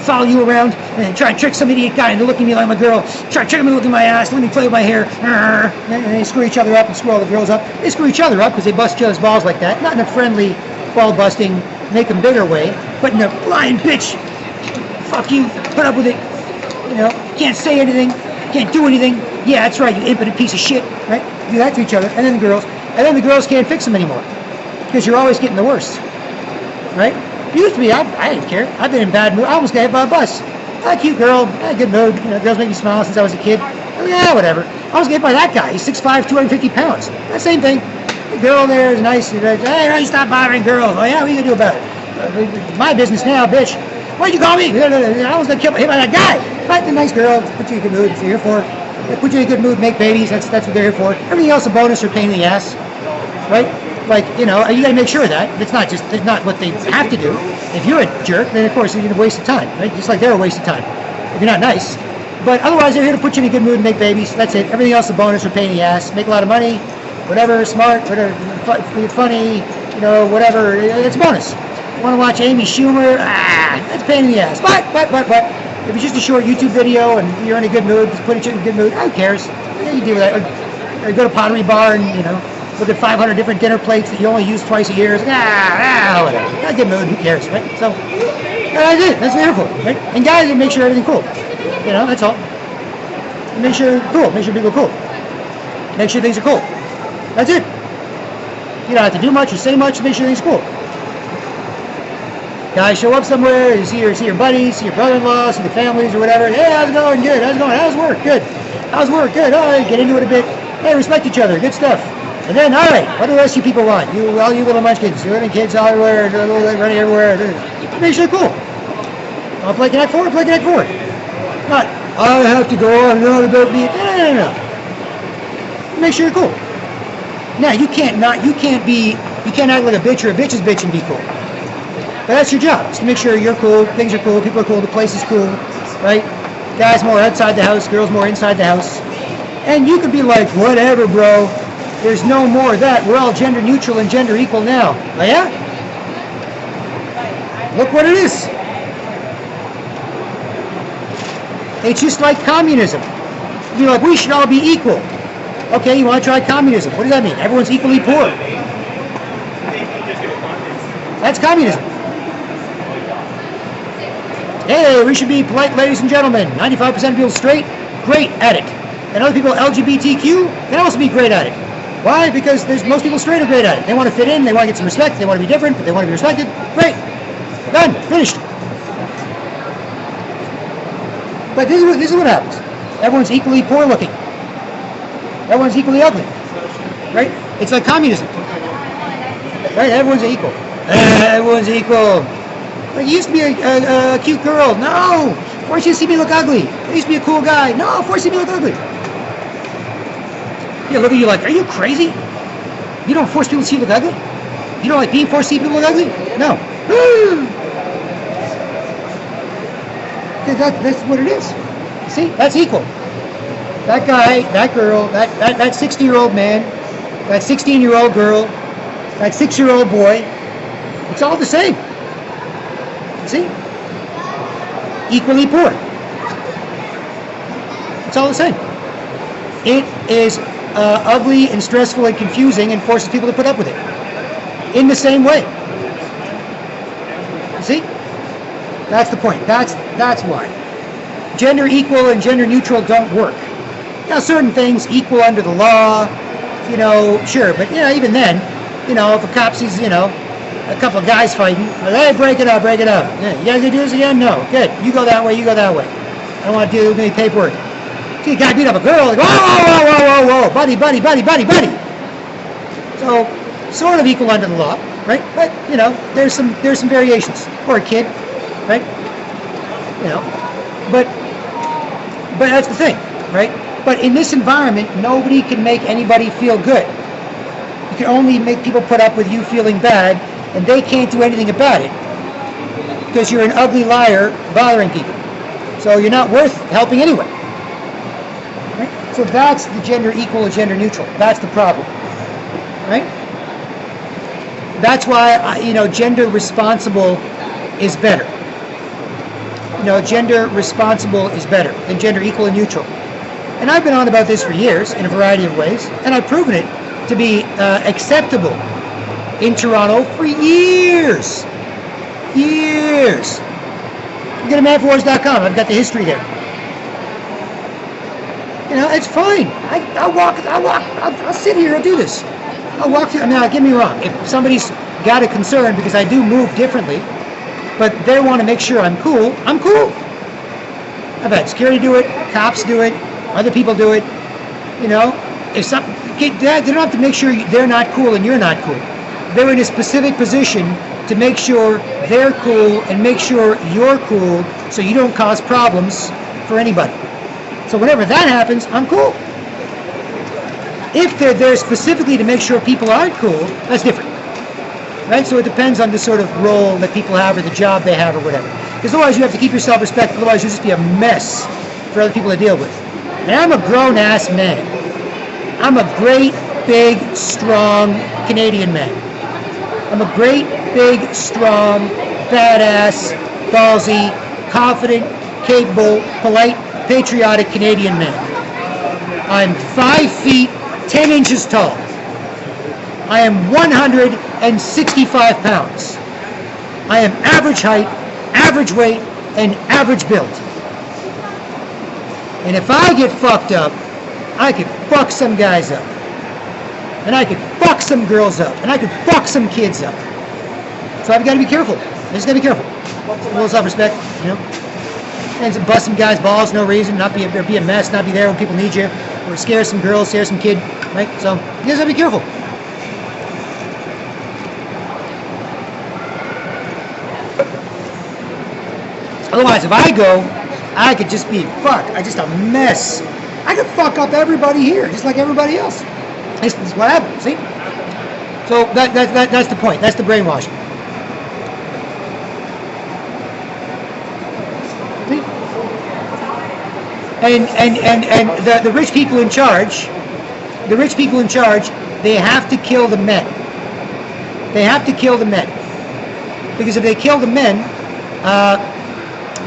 Follow you around and try and trick some idiot guy into looking at me like I'm a girl. Try to trick him into looking at my ass, let me play with my hair. And they screw each other up and screw all the girls up. They screw each other up because they bust each other's balls like that. Not in a friendly, ball busting, make them bigger way, but in a blind bitch. Fuck you, put up with it. Can't say anything, can't do anything. Yeah, that's right, you impotent piece of shit, right? Do that to each other, and then the girls can't fix them anymore because you're always getting the worst, right? Used to be, I didn't care. I've been in bad mood. I almost got hit by a bus. Cute girl, good mood. Girls make me smile since I was a kid. Yeah, whatever. I was hit by that guy. He's 6'5", 250 pounds. That same thing. The girl there is nice. Hey, stop bothering girls. Oh yeah, what are you gonna do about it? It's my business now, bitch. Why'd you call me? I was gonna get hit by that guy. Right, the nice girl. Put you in a good mood. That's what you're here for. They put you in a good mood, make babies. That's what they're here for. Everything else a bonus or pain in the ass, right? Like, you got to make sure of that. It's not what they have to do. If you're a jerk, then of course you're a waste of time, right? Just like they're a waste of time if you're not nice. But otherwise, they're here to put you in a good mood and make babies. That's it. Everything else a bonus or pain in the ass. Make a lot of money, whatever, smart, whatever, funny, whatever. It's a bonus. Want to watch Amy Schumer? That's a pain in the ass. But. If it's just a short YouTube video and you're in a good mood, just put it in a good mood, who cares? You deal with that. Or go to Pottery Bar and, look at 500 different dinner plates that you only use twice a year. Whatever. Not a good mood, who cares, right? So, that's it. That's what they're for, right? And guys, make sure everything's cool. That's all. Make sure cool. Make sure people are cool. Make sure things are cool. That's it. You don't have to do much or say much to make sure things are cool. Guys show up somewhere, you see your buddies, see your brother-in-law, see the families or whatever. Hey, how's it going? Good. How's it going? How's work? Good. How's work? Good. All right, get into it a bit. Hey, respect each other. Good stuff. And then, all right, what do the rest of you people want? All you little munchkins, you little kids everywhere, running everywhere. Make sure they're cool. I'll play Connect 4, play Connect 4. Not, I have to go on and on about me. No. Make sure you're cool. Now, you can't act like a bitch or a bitch's bitch and be cool. But that's your job, is to make sure you're cool, things are cool, people are cool, the place is cool, right? Guys more outside the house, girls more inside the house. And you could be like, whatever, bro. There's no more of that. We're all gender neutral and gender equal now. Oh, yeah? Look what it is. It's just like communism. You're like, we should all be equal. Okay, you want to try communism. What does that mean? Everyone's equally poor. That's communism. Hey, we should be polite, ladies and gentlemen. 95% of people straight, great at it. And other people, LGBTQ, can also be great at it. Why? Because most people straight are great at it. They want to fit in, they want to get some respect, they want to be different, but they want to be respected. Great. Done. Finished. But this is what happens. Everyone's equally poor looking. Everyone's equally ugly. Right? It's like communism. Right? Everyone's equal. Everyone's equal. Like, you used to be a cute girl. No! Force you to see me look ugly. I used to be a cool guy. No! Force you to see me look ugly. Yeah, look at you like, are you crazy? You don't force people to see you look ugly? You don't like being forced to see people look ugly? No. That's what it is. See? That's equal. That guy, that girl, that 60-year-old man, that 16-year-old girl, that 6-year-old boy, it's all the same. See? Equally poor. It's all the same. It is ugly and stressful and confusing and forces people to put up with it. In the same way. See? That's the point. That's That's why. Gender equal and gender neutral don't work. Now, certain things equal under the law, sure, but even then, if a cop sees, a couple of guys fighting, hey, break it up. Yeah, you guys gonna do this again? No. Good. You go that way. I don't want to deal with any paperwork. See a guy beat up a girl, like, whoa, buddy. So, sort of equal under the law, right? But, there's some variations. Or a kid, right? But that's the thing, right? But in this environment, nobody can make anybody feel good. You can only make people put up with you feeling bad, and they can't do anything about it because you're an ugly liar bothering people. So you're not worth helping anyway. Right? So that's the gender equal and gender neutral. That's the problem. Right? That's why, gender responsible is better. Gender responsible is better than gender equal and neutral. And I've been on about this for years in a variety of ways, and I've proven it to be acceptable in Toronto for years. Years. You go to manforwars.com. I've got the history there. It's fine. I'll sit here and do this. I'll walk through. Now, get me wrong. If somebody's got a concern, because I do move differently, but they want to make sure I'm cool, I'm cool. I've had security do it, cops do it, other people do it. If they don't have to make sure they're not cool and you're not cool. They're in a specific position to make sure they're cool and make sure you're cool so you don't cause problems for anybody. So whenever that happens, I'm cool. If they're there specifically to make sure people aren't cool, that's different. Right? So it depends on the sort of role that people have or the job they have or whatever. Because otherwise you have to keep yourself respectful, otherwise you'll just be a mess for other people to deal with. And I'm a grown-ass man. I'm a great, big, strong Canadian man. I'm a great, big, strong, badass, ballsy, confident, capable, polite, patriotic Canadian man. I'm 5 feet, 10 inches tall. I am 165 pounds. I am average height, average weight, and average build. And if I get fucked up, I could fuck some guys up. And I could fuck some girls up. And I could fuck some kids up. So I've got to be careful. I just got to be careful. A little self-respect, And bust some guys' balls, no reason, not be a mess, not be there when people need you, or scare some girls, scare some kid, right? So you guys got to be careful. Otherwise, if I go, I could just be just a mess. I could fuck up everybody here, just like everybody else. This is what happens, see? So that's the point. That's the brainwashing. See? And the rich people in charge, they have to kill the men. They have to kill the men. Because if they kill the men,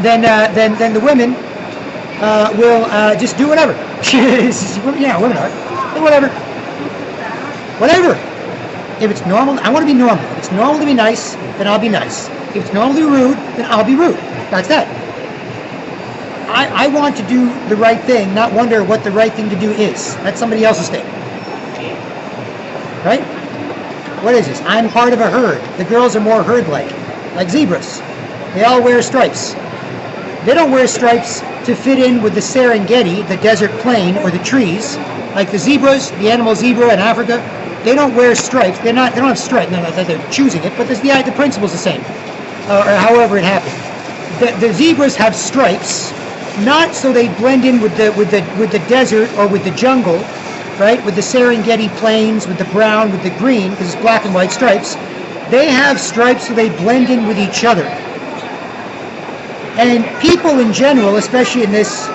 then the women will just do whatever. Yeah, women are. Whatever. If it's normal, I want to be normal. If it's normal to be nice, then I'll be nice. If it's normal to be rude, then I'll be rude. That's that. I want to do the right thing, not wonder what the right thing to do is. That's somebody else's thing. Right? What is this? I'm part of a herd. The girls are more herd-like zebras. They all wear stripes. They don't wear stripes to fit in with the Serengeti, the desert plain, or the trees. Like the zebras, the animal zebra in Africa, they don't wear stripes. They don't have stripes. No, they're choosing it, but the principle's the same, or however it happened. The zebras have stripes, not so they blend in with the desert or with the jungle, right? With the Serengeti plains, with the brown, with the green, because it's black and white stripes. They have stripes so they blend in with each other. And people in general, especially in this,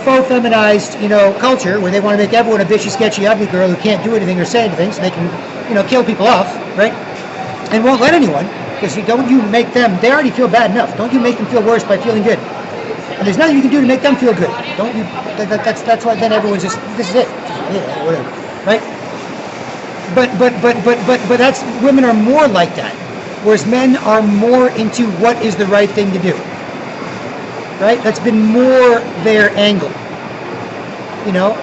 faux feminized, culture where they want to make everyone a bitchy, sketchy, ugly girl who can't do anything or say anything, so they can, kill people off, right? And won't let anyone, because don't you make them, they already feel bad enough. Don't you make them feel worse by feeling good. And there's nothing you can do to make them feel good. Don't you? That's why then everyone's just, this is it, yeah, whatever, right? But that's, women are more like that, whereas men are more into what is the right thing to do. right? That's been more their angle. You know,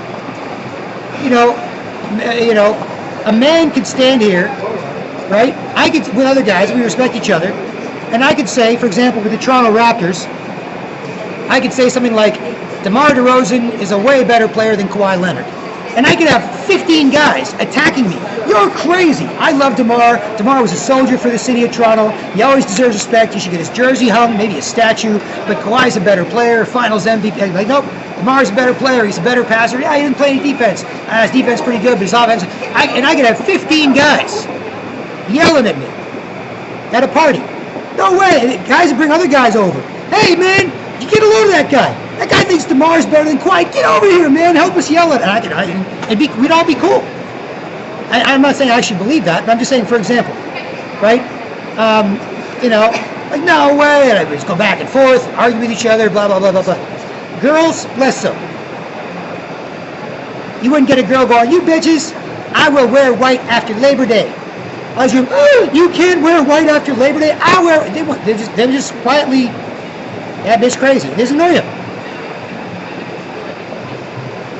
a man could stand here, right? I could, with other guys, we respect each other, and I could say, for example, with the Toronto Raptors, I could say something like, DeMar DeRozan is a way better player than Kawhi Leonard. And I could have 15 guys attacking me. You're crazy. I love DeMar. DeMar was a soldier for the city of Toronto. He always deserves respect. He should get his jersey hung, maybe a statue. But Kawhi's a better player, finals MVP. I'm like, nope, DeMar's a better player. He's a better passer. Yeah, he didn't play any defense. His defense pretty good, but his offense. And I could have 15 guys yelling at me at a party. No way. Guys would bring other guys over. Hey, man, you get a load of that guy. That guy thinks DeMar's better than Kawhi. Get over here, man. Help us yell at it. We'd all be cool. I'm not saying I should believe that, but I'm just saying, for example, right? Like, no way. And I just go back and forth, argue with each other, blah, blah, blah, blah, blah. Girls, less so. You wouldn't get a girl going, you bitches, I will wear white after Labor Day. I was going, oh, you can't wear white after Labor Day? I wear. They were just quietly, yeah, bitch crazy. It doesn't annoy you.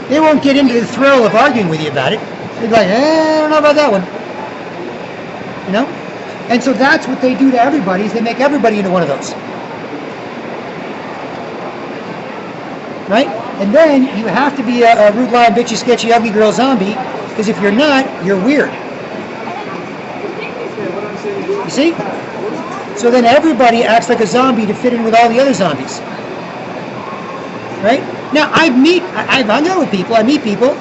They won't get into the thrill of arguing with you about it. They'd be like, I don't know about that one. You know? And so that's what they do to everybody, is they make everybody into one of those. Right? And then you have to be a rude, lying, bitchy, sketchy, ugly girl zombie, because if you're not, you're weird. You see? So then everybody acts like a zombie to fit in with all the other zombies. Right? Now, I've hung out with people, I meet people,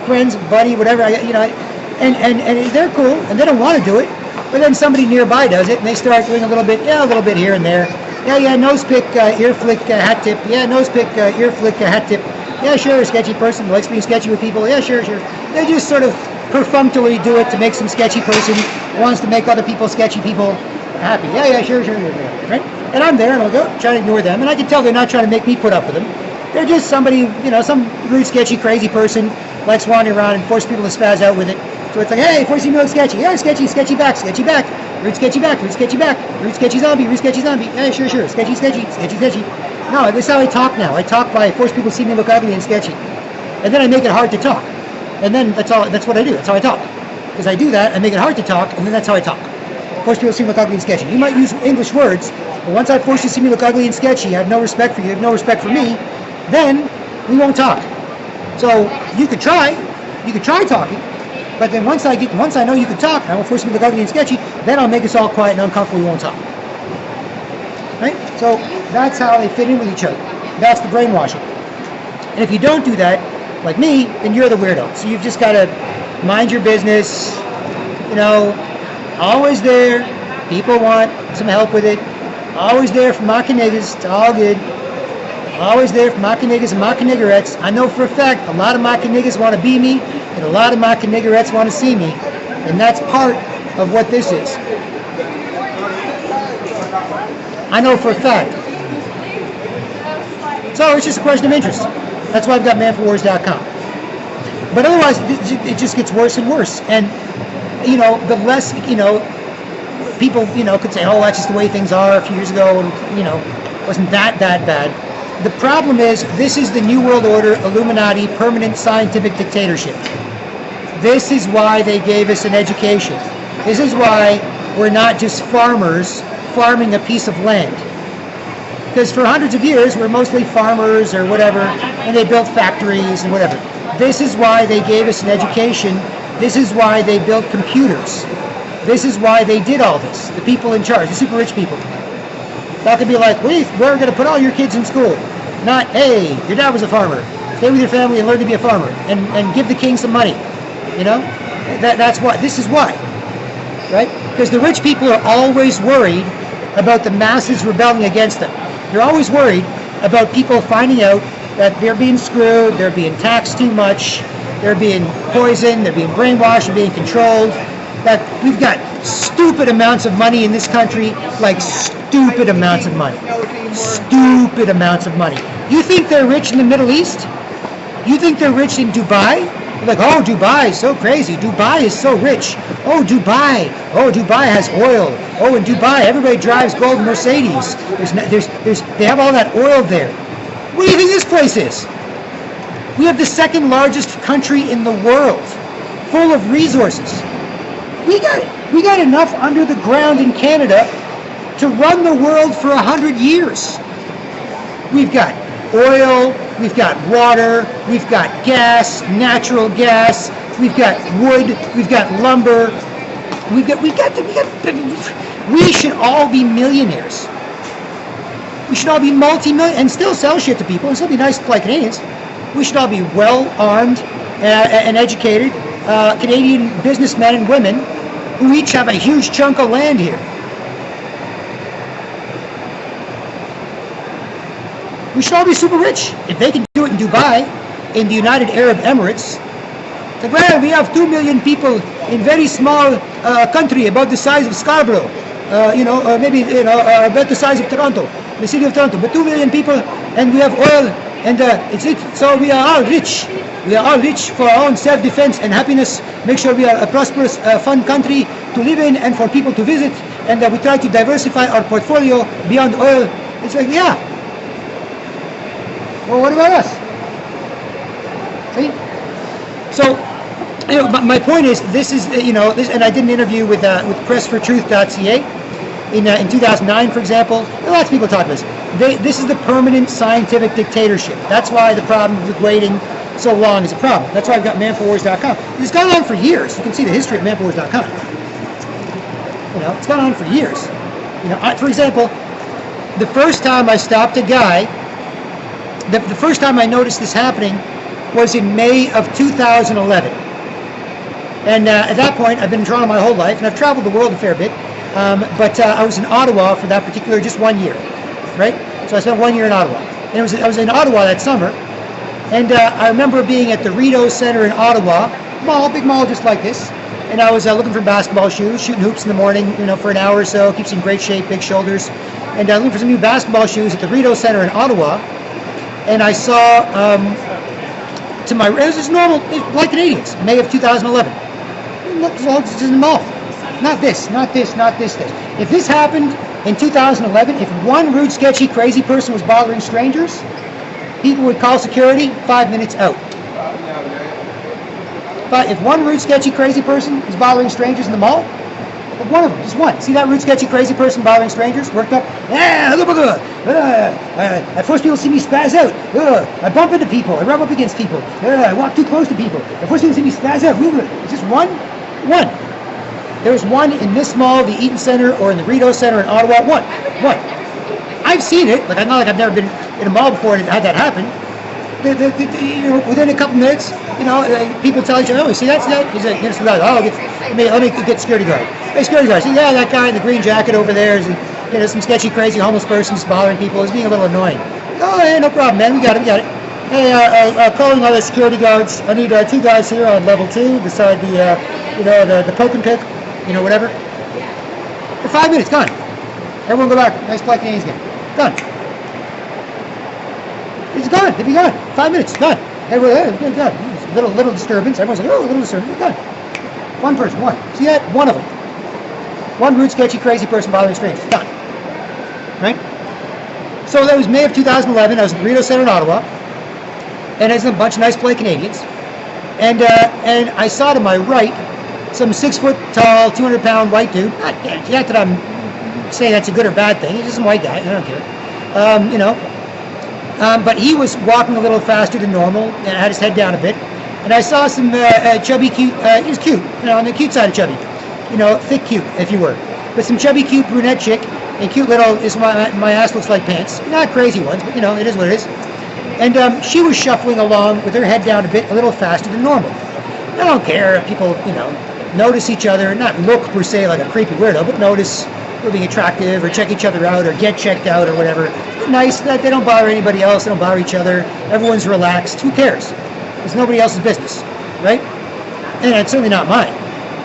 friends, buddy, whatever, and they're cool, and they don't want to do it, but then somebody nearby does it, and they start doing a little bit here and there. Yeah, nose pick, ear flick, hat tip. Yeah, nose pick, ear flick, hat tip. Yeah, sure, sketchy person, likes being sketchy with people. Yeah, sure. They just sort of perfunctorily do it to make some sketchy person, wants to make other people, sketchy people, happy. Yeah, sure, right? And I'm there, and I'll go, try to ignore them, and I can tell they're not trying to make me put up with them. They're just somebody, some rude, sketchy, crazy person, likes wandering around and force people to spaz out with it. So it's like, hey, forcing me to look sketchy. Yeah, sketchy back. Rude, sketchy back. Rude, sketchy zombie. Yeah, sure. Sketchy. No, this is how I talk now. I talk by force people to see me look ugly and sketchy. And then I make it hard to talk. And then that's what I do. That's how I talk. Because I do that, I make it hard to talk, and then that's how I talk. Force people to see me look ugly and sketchy. You might use English words, but once I force you to see me look ugly and sketchy, I have no respect for you, have no respect for me, then we won't talk. So you could try talking, but then once I know you can talk, I won't force you to look ugly and sketchy, then I'll make us all quiet and uncomfortable, we won't talk. Right? So that's how they fit in with each other. That's the brainwashing. And if you don't do that, like me, then you're the weirdo. So you've just got to mind your business, always there. People want some help with it. Always there for mocking niggas. It's all good. Always there for mocking niggas and mocking niggerettes. I know for a fact a lot of mocking niggas want to be me, and a lot of mocking niggerettes want to see me. And that's part of what this is. I know for a fact. So it's just a question of interest. That's why I've got manforwars.com. But otherwise, it just gets worse and worse. And, the less, people, could say, oh, that's just the way things are a few years ago, and, wasn't that bad. The problem is, this is the New World Order, Illuminati, permanent scientific dictatorship. This is why they gave us an education. This is why we're not just farmers farming a piece of land. Because for hundreds of years, we're mostly farmers or whatever, and they built factories and whatever. This is why they gave us an education. This is why they built computers. This is why they did all this. The people in charge, the super rich people. That could be like, we're going to put all your kids in school. Not, hey, your dad was a farmer. Stay with your family and learn to be a farmer. And give the king some money. That's why. This is why. Right? Because the rich people are always worried about the masses rebelling against them. They're always worried about people finding out that they're being screwed, they're being taxed too much, they're being poisoned, they're being brainwashed, they're being controlled. That we've got stupid amounts of money in this country, like stupid amounts of money. Stupid amounts of money. You think they're rich in the Middle East? You think they're rich in Dubai? Like, oh, Dubai is so crazy. Dubai is so rich. Oh, Dubai. Oh, Dubai has oil. Oh, in Dubai, everybody drives gold Mercedes. They have all that oil there. What do you think this place is? We have the second largest country in the world, full of resources. We got enough under the ground in Canada to run the world for 100 years. We've got oil, we've got water, we've got gas, natural gas, we've got wood, we've got lumber. We should all be millionaires. We should all be multi-million and still sell shit to people and still be nice like Canadians. We should all be well-armed and educated Canadian businessmen and women who each have a huge chunk of land here. We should all be super rich. If they can do it in Dubai, in the United Arab Emirates, like, well, we have 2 million people in very small country, about the size of Scarborough, maybe about the size of Toronto, the city of Toronto, but 2 million people, and we have oil, and so we are all rich. We are all rich for our own self-defense and happiness. Make sure we are a prosperous, fun country to live in and for people to visit, and we try to diversify our portfolio beyond oil. It's like, yeah. Well, what about us? See? So, my point is, this is, this, and I did an interview with pressfortruth.ca in 2009, for example. Lots of people talk about this. This is the permanent scientific dictatorship. That's why the problem with waiting so long is a problem. That's why I've got manforwars.com. It's gone on for years. You can see the history of manforwars.com. It's gone on for years. For example, the first time I stopped a guy, the first time I noticed this happening was in May of 2011. And at that point, I've been in Toronto my whole life, and I've traveled the world a fair bit. But I was in Ottawa for that particular, just 1 year, right? So I spent 1 year in Ottawa. And I was in Ottawa that summer, and I remember being at the Rideau Centre in Ottawa, big mall just like this, and I was looking for basketball shoes, shooting hoops in the morning, for an hour or so, keeps you in great shape, big shoulders, and looking for some new basketball shoes at the Rideau Centre in Ottawa, and I saw, it was just normal, like Canadians, May of 2011. It's in the mall. Not this. If this happened in 2011, if one rude, sketchy, crazy person was bothering strangers, people would call security, 5 minutes out. But if one rude, sketchy, crazy person is bothering strangers in the mall, like one of them, just one. See that rude, sketchy, crazy person bothering strangers? Worked up. I force people to see me spaz out. I bump into people. I rub up against people. I walk too close to people. I force people to see me spaz out. It's just one. There was one in this mall, the Eaton Centre, or in the Rideau Centre in Ottawa. One. I've seen it. Like, not like I've never been in a mall before and had that happen. Within a couple minutes, people tell each other, oh, you see that? He's like, let me get security guard. Hey, security guard, see, yeah, that guy in the green jacket over there is, some sketchy, crazy, homeless person just bothering people. He's being a little annoying. Oh, hey, no problem, man. We got it. Hey, calling all the security guards. I need 2 guys here on level 2 beside the poke and pick, whatever. For 5 minutes, gone. Everyone go back. Nice play, Canadians game. Done. It's gone. It'd be gone. 5 minutes, gone. Everyone, gone. Little disturbance. Everyone's like, oh, a little disturbance. Gone. One person, one. See that? One of them. One rude, sketchy, crazy person bothering strangers. Done. Right? So that was May of 2011. I was at the Rideau Centre in Ottawa, and there's a bunch of nice play Canadians. And I saw to my right some 6 foot tall, 200-pound white dude. Not that I'm saying that's a good or bad thing. He's just some white guy. I don't care. But he was walking a little faster than normal and had his head down a bit. And I saw some chubby, cute. He was cute, on the cute side of chubby. Thick cute, if you were. But some chubby, cute brunette chick and cute little. My ass looks like pants. Not crazy ones, but it is what it is. And she was shuffling along with her head down a bit, a little faster than normal. I don't care if people, notice each other, not look per se like a creepy weirdo, but notice we're being attractive or check each other out or get checked out or whatever. Nice that they don't bother anybody else, they don't bother each other, everyone's relaxed. Who cares? It's nobody else's business, right? And it's certainly not mine.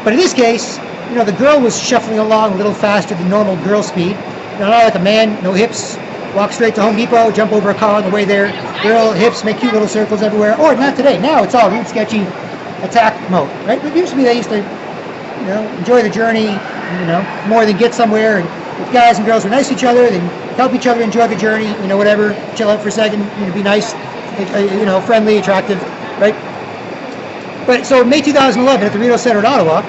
But in this case, the girl was shuffling along a little faster than normal girl speed. Not like a man, no hips. Walk straight to Home Depot, jump over a car on the way there. Girl, hips, make cute little circles everywhere. Or not today. Now it's all rude, sketchy, attack mode, right? But usually they used to, enjoy the journey, more than get somewhere. And if guys and girls were nice to each other, then help each other enjoy the journey, whatever, chill out for a second, be nice, friendly, attractive, right? But so in May 2011 at the Rideau Center in Ottawa,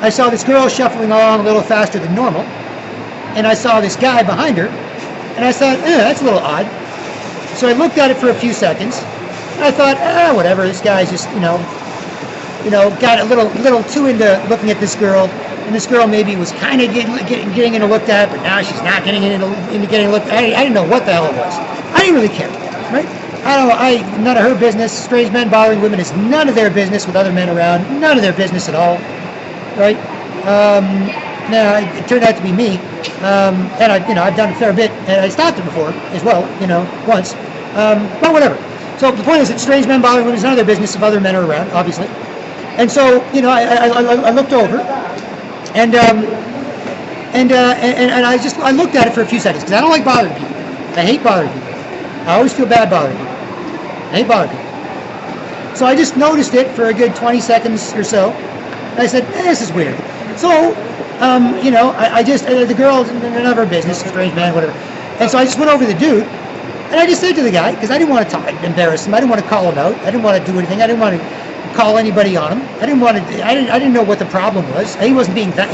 I saw this girl shuffling along a little faster than normal, and I saw this guy behind her, and I thought, that's a little odd. So I looked at it for a few seconds, and I thought, whatever, this guy's just, got a little too into looking at this girl, and this girl maybe was kind of getting into looked at, but now she's not getting into getting looked at. I didn't know what the hell it was. I didn't really care, right? None of her business. Strange men bothering women is none of their business with other men around. None of their business at all, right? Now it turned out to be me, and I've done a fair bit, and I stopped it before as well, once, but whatever. So the point is that strange men bothering women is none of their business if other men are around, obviously. And so I looked over, and I looked at it for a few seconds because I don't like bothering people. I hate bothering people. I always feel bad bothering people. I hate bothering people. So I just noticed it for a good 20 seconds or so. And I said, this is weird. So, the girl, none of her business, strange man, whatever. And so I just went over to the dude, and I just said to the guy, because I didn't want to embarrass him. I didn't want to call him out. I didn't want to do anything. I didn't want to call anybody on him. I didn't know what the problem was. He wasn't that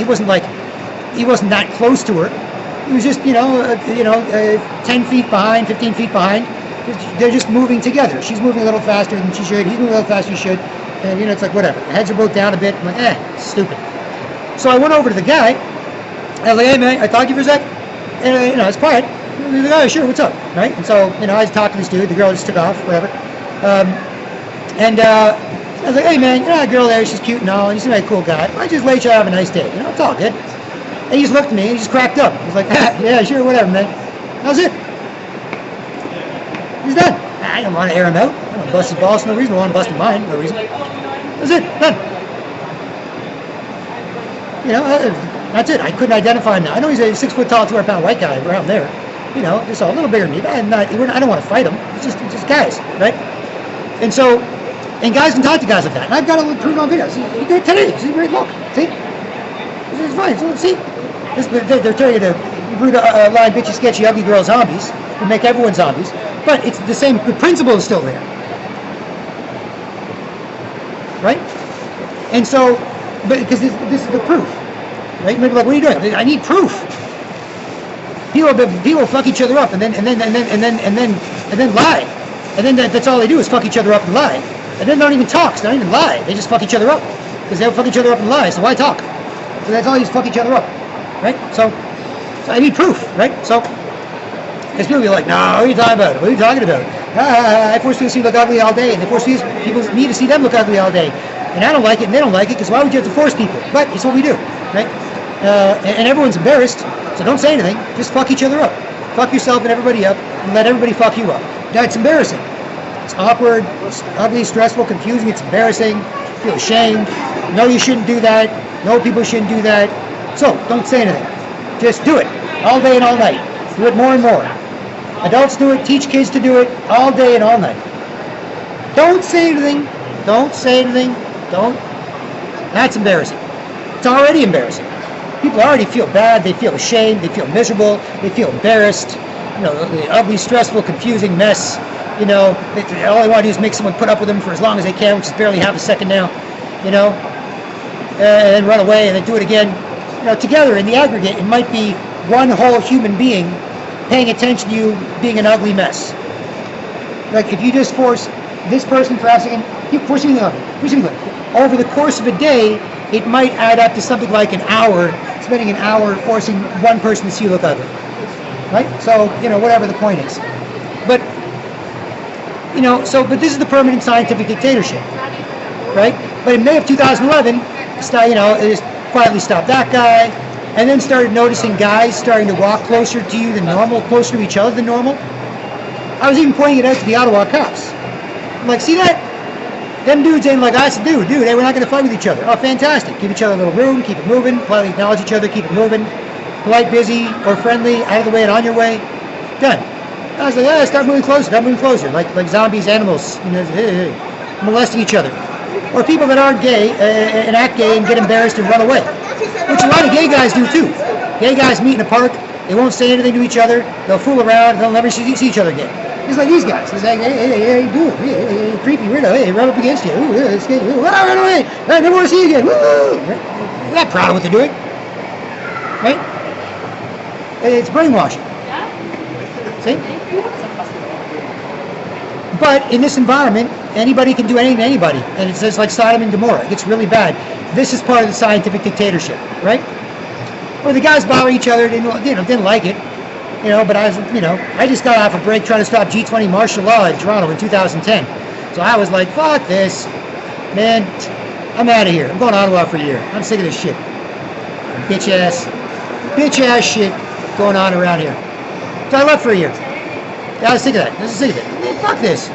close to her. He was just, 10 feet behind, 15 feet behind. They're just moving together. She's moving a little faster than she should. He's moving a little faster than he should. And, it's like, whatever. The heads are both down a bit. I'm like, stupid. So I went over to the guy. I was like, hey, man, I talked to you for a sec. And, it's quiet. He's like, oh, sure, what's up? Right? And so, I talked to this dude. The girl just took off, whatever. I was like, hey, man, that girl there, she's cute and all. And you seem like a cool guy. Why don't you just let you have a nice day? It's all good. And he just looked at me and he just cracked up. He was like, yeah, sure, whatever, man. That was it. He's done. I don't want to air him out. I don't want to bust his balls for no reason. I want to bust him mine for no reason. That's it. Done. That's it. I couldn't identify him now. I know he's a 6 foot tall, 200 pound white guy around there. Just a little bigger than me. I don't want to fight him. It's just guys, right? And so, and guys can talk to guys like that. And I've got it proved on video. See, you do it today. See, great look. See? It's fine. So, see? They're telling you to root line, bitchy, sketchy, ugly girl zombies. We make everyone zombies. But it's the same, the principle is still there. Right? And so, but because this is the proof. Right? Maybe like, what are you doing? I need proof. People fuck each other up and then lie. And then that's all they do is fuck each other up and lie. And then don't even talk, so they don't even lie. They just fuck each other up. Because they'll fuck each other up and lie, so why talk? So that's all, you just fuck each other up. Right? So I need proof, right? So, because people be like, no, what are you talking about? What are you talking about? I force people to see you look ugly all day, and they force me to see them look ugly all day. And I don't like it, and they don't like it, because why would you have to force people? But it's what we do, right? And everyone's embarrassed, so don't say anything. Just fuck each other up. Fuck yourself and everybody up, and let everybody fuck you up. Now, it's embarrassing. It's awkward, it's ugly, stressful, confusing, it's embarrassing. You feel ashamed. No, you shouldn't do that. No, people shouldn't do that. So, don't say anything. Just do it. All day and all night. Do it more and more. Adults do it, teach kids to do it, all day and all night. Don't say anything. Don't say anything. Don't. That's embarrassing. It's already embarrassing. People already feel bad, they feel ashamed, they feel miserable, they feel embarrassed. The ugly, stressful, confusing mess. All they want to do is make someone put up with them for as long as they can, which is barely half a second now. And then run away and then do it again. Together in the aggregate, it might be one whole human being paying attention to you being an ugly mess. Like if you just force this person for a second, keep forcing them over the course of a day, it might add up to something like an hour, spending an hour forcing one person to see you look ugly. Right? So, whatever the point is. But, but this is the permanent scientific dictatorship. Right? But in May of 2011, it just quietly stopped that guy, and then started noticing guys starting to walk closer to you than normal, closer to each other than normal. I was even pointing it out to the Ottawa cops. I'm like, see that? Them dudes ain't like us. Dude, hey, we're not going to fight with each other. Oh, fantastic. Give each other a little room, keep it moving, politely acknowledge each other, keep it moving. Polite, busy, or friendly, out of the way and on your way. Done. I was like, start moving closer, like zombies, animals, molesting each other. or people that aren't gay and act gay and get embarrassed and run away, which a lot of gay guys do too. Gay guys meet in a park, they won't say anything to each other, they'll fool around, they'll never see each other again. Just like these guys. It's like, hey, dude, hey, creepy weirdo, hey, run up against you, ooh, it's gay, ooh, run away, I never want to see you again, woo! They're not proud of what they're doing, right? It's brainwashing. See? But in this environment, anybody can do anything to anybody, and it's just like Sodom and Gomorrah. It gets really bad. This is part of the scientific dictatorship, right? Where the guys bother each other, didn't like it, But I just got off a break trying to stop G20 martial law in Toronto in 2010. So I was like, fuck this, man. I'm out of here. I'm going to Ottawa for a year. I'm sick of this shit. Bitch ass shit going on around here. So I left for a year. I was sick of that. I was sick of it. Man, fuck this.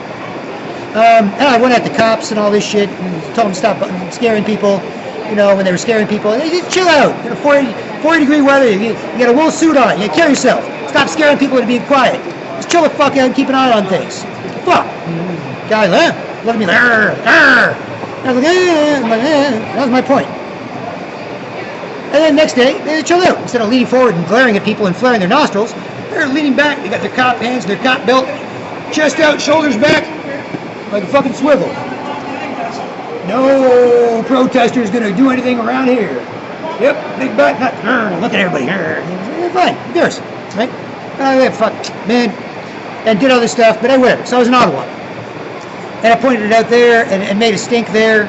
And I went at the cops and all this shit and told them to stop scaring people. When they were scaring people, hey, just chill out. 40 degree weather, you got a wool suit on, you kill yourself. Stop scaring people into being quiet. Just chill the fuck out and keep an eye on things. Fuck. Guy, look at me like, I was like, that was my point. And then next day, they chill out. Instead of leaning forward and glaring at people and flaring their nostrils, they're leaning back. They got their cop hands, their cop belt, chest out, shoulders back, like a fucking swivel. No protester is going to do anything around here. Yep, big butt, look at everybody. Fine, who cares, right? Fuck, man, and did all this stuff, but whatever. So I was in Ottawa, and I pointed it out there and made a stink there,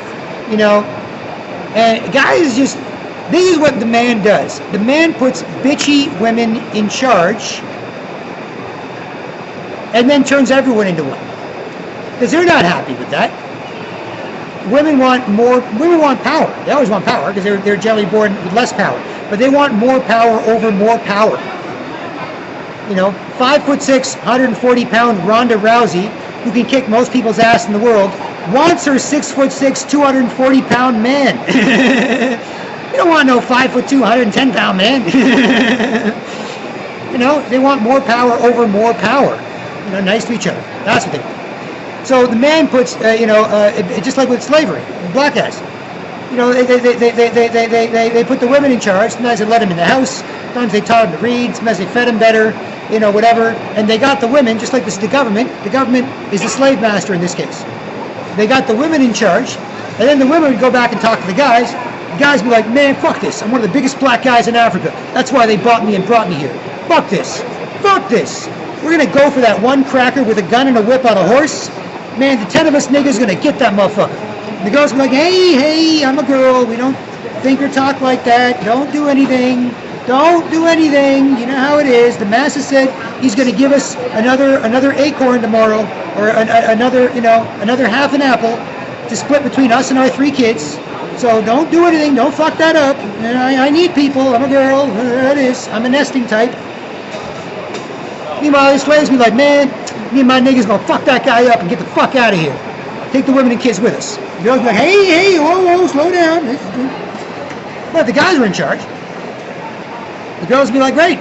And guys, this is what the man does. The man puts bitchy women in charge, and then turns everyone into one, because they're not happy with that. Women want power. They always want power because they're generally born with less power. But they want more power over more power. 5'6", 140-pound Ronda Rousey, who can kick most people's ass in the world, wants her 6'6", 240-pound man. You don't want no 5'2", 110-pound man. They want more power over more power. Nice to each other. That's what they want. So the man puts, just like with slavery, black guys. They put the women in charge. Sometimes they let them in the house. Sometimes they taught them to read. Sometimes they fed them better, whatever. And they got the women, just like this, the government. The government is the slave master in this case. They got the women in charge, and then the women would go back and talk to the guys. The guys would be like, man, fuck this. I'm one of the biggest black guys in Africa. That's why they bought me and brought me here. Fuck this. Fuck this. We're going to go for that one cracker with a gun and a whip on a horse. Man, the 10 of us niggas gonna get that motherfucker. And the girls be like, hey, I'm a girl. We don't think or talk like that. Don't do anything. Don't do anything. You know how it is. The master said he's gonna give us another acorn tomorrow, or another half an apple to split between us and our 3 kids. So don't do anything. Don't fuck that up. I need people. I'm a girl. There it is. I'm a nesting type. Meanwhile, the slaves be like, man, me and my niggas gonna fuck that guy up and get the fuck out of here. Take the women and kids with us. The girls be like, hey, whoa, slow down. But the guys were in charge. The girls be like, great.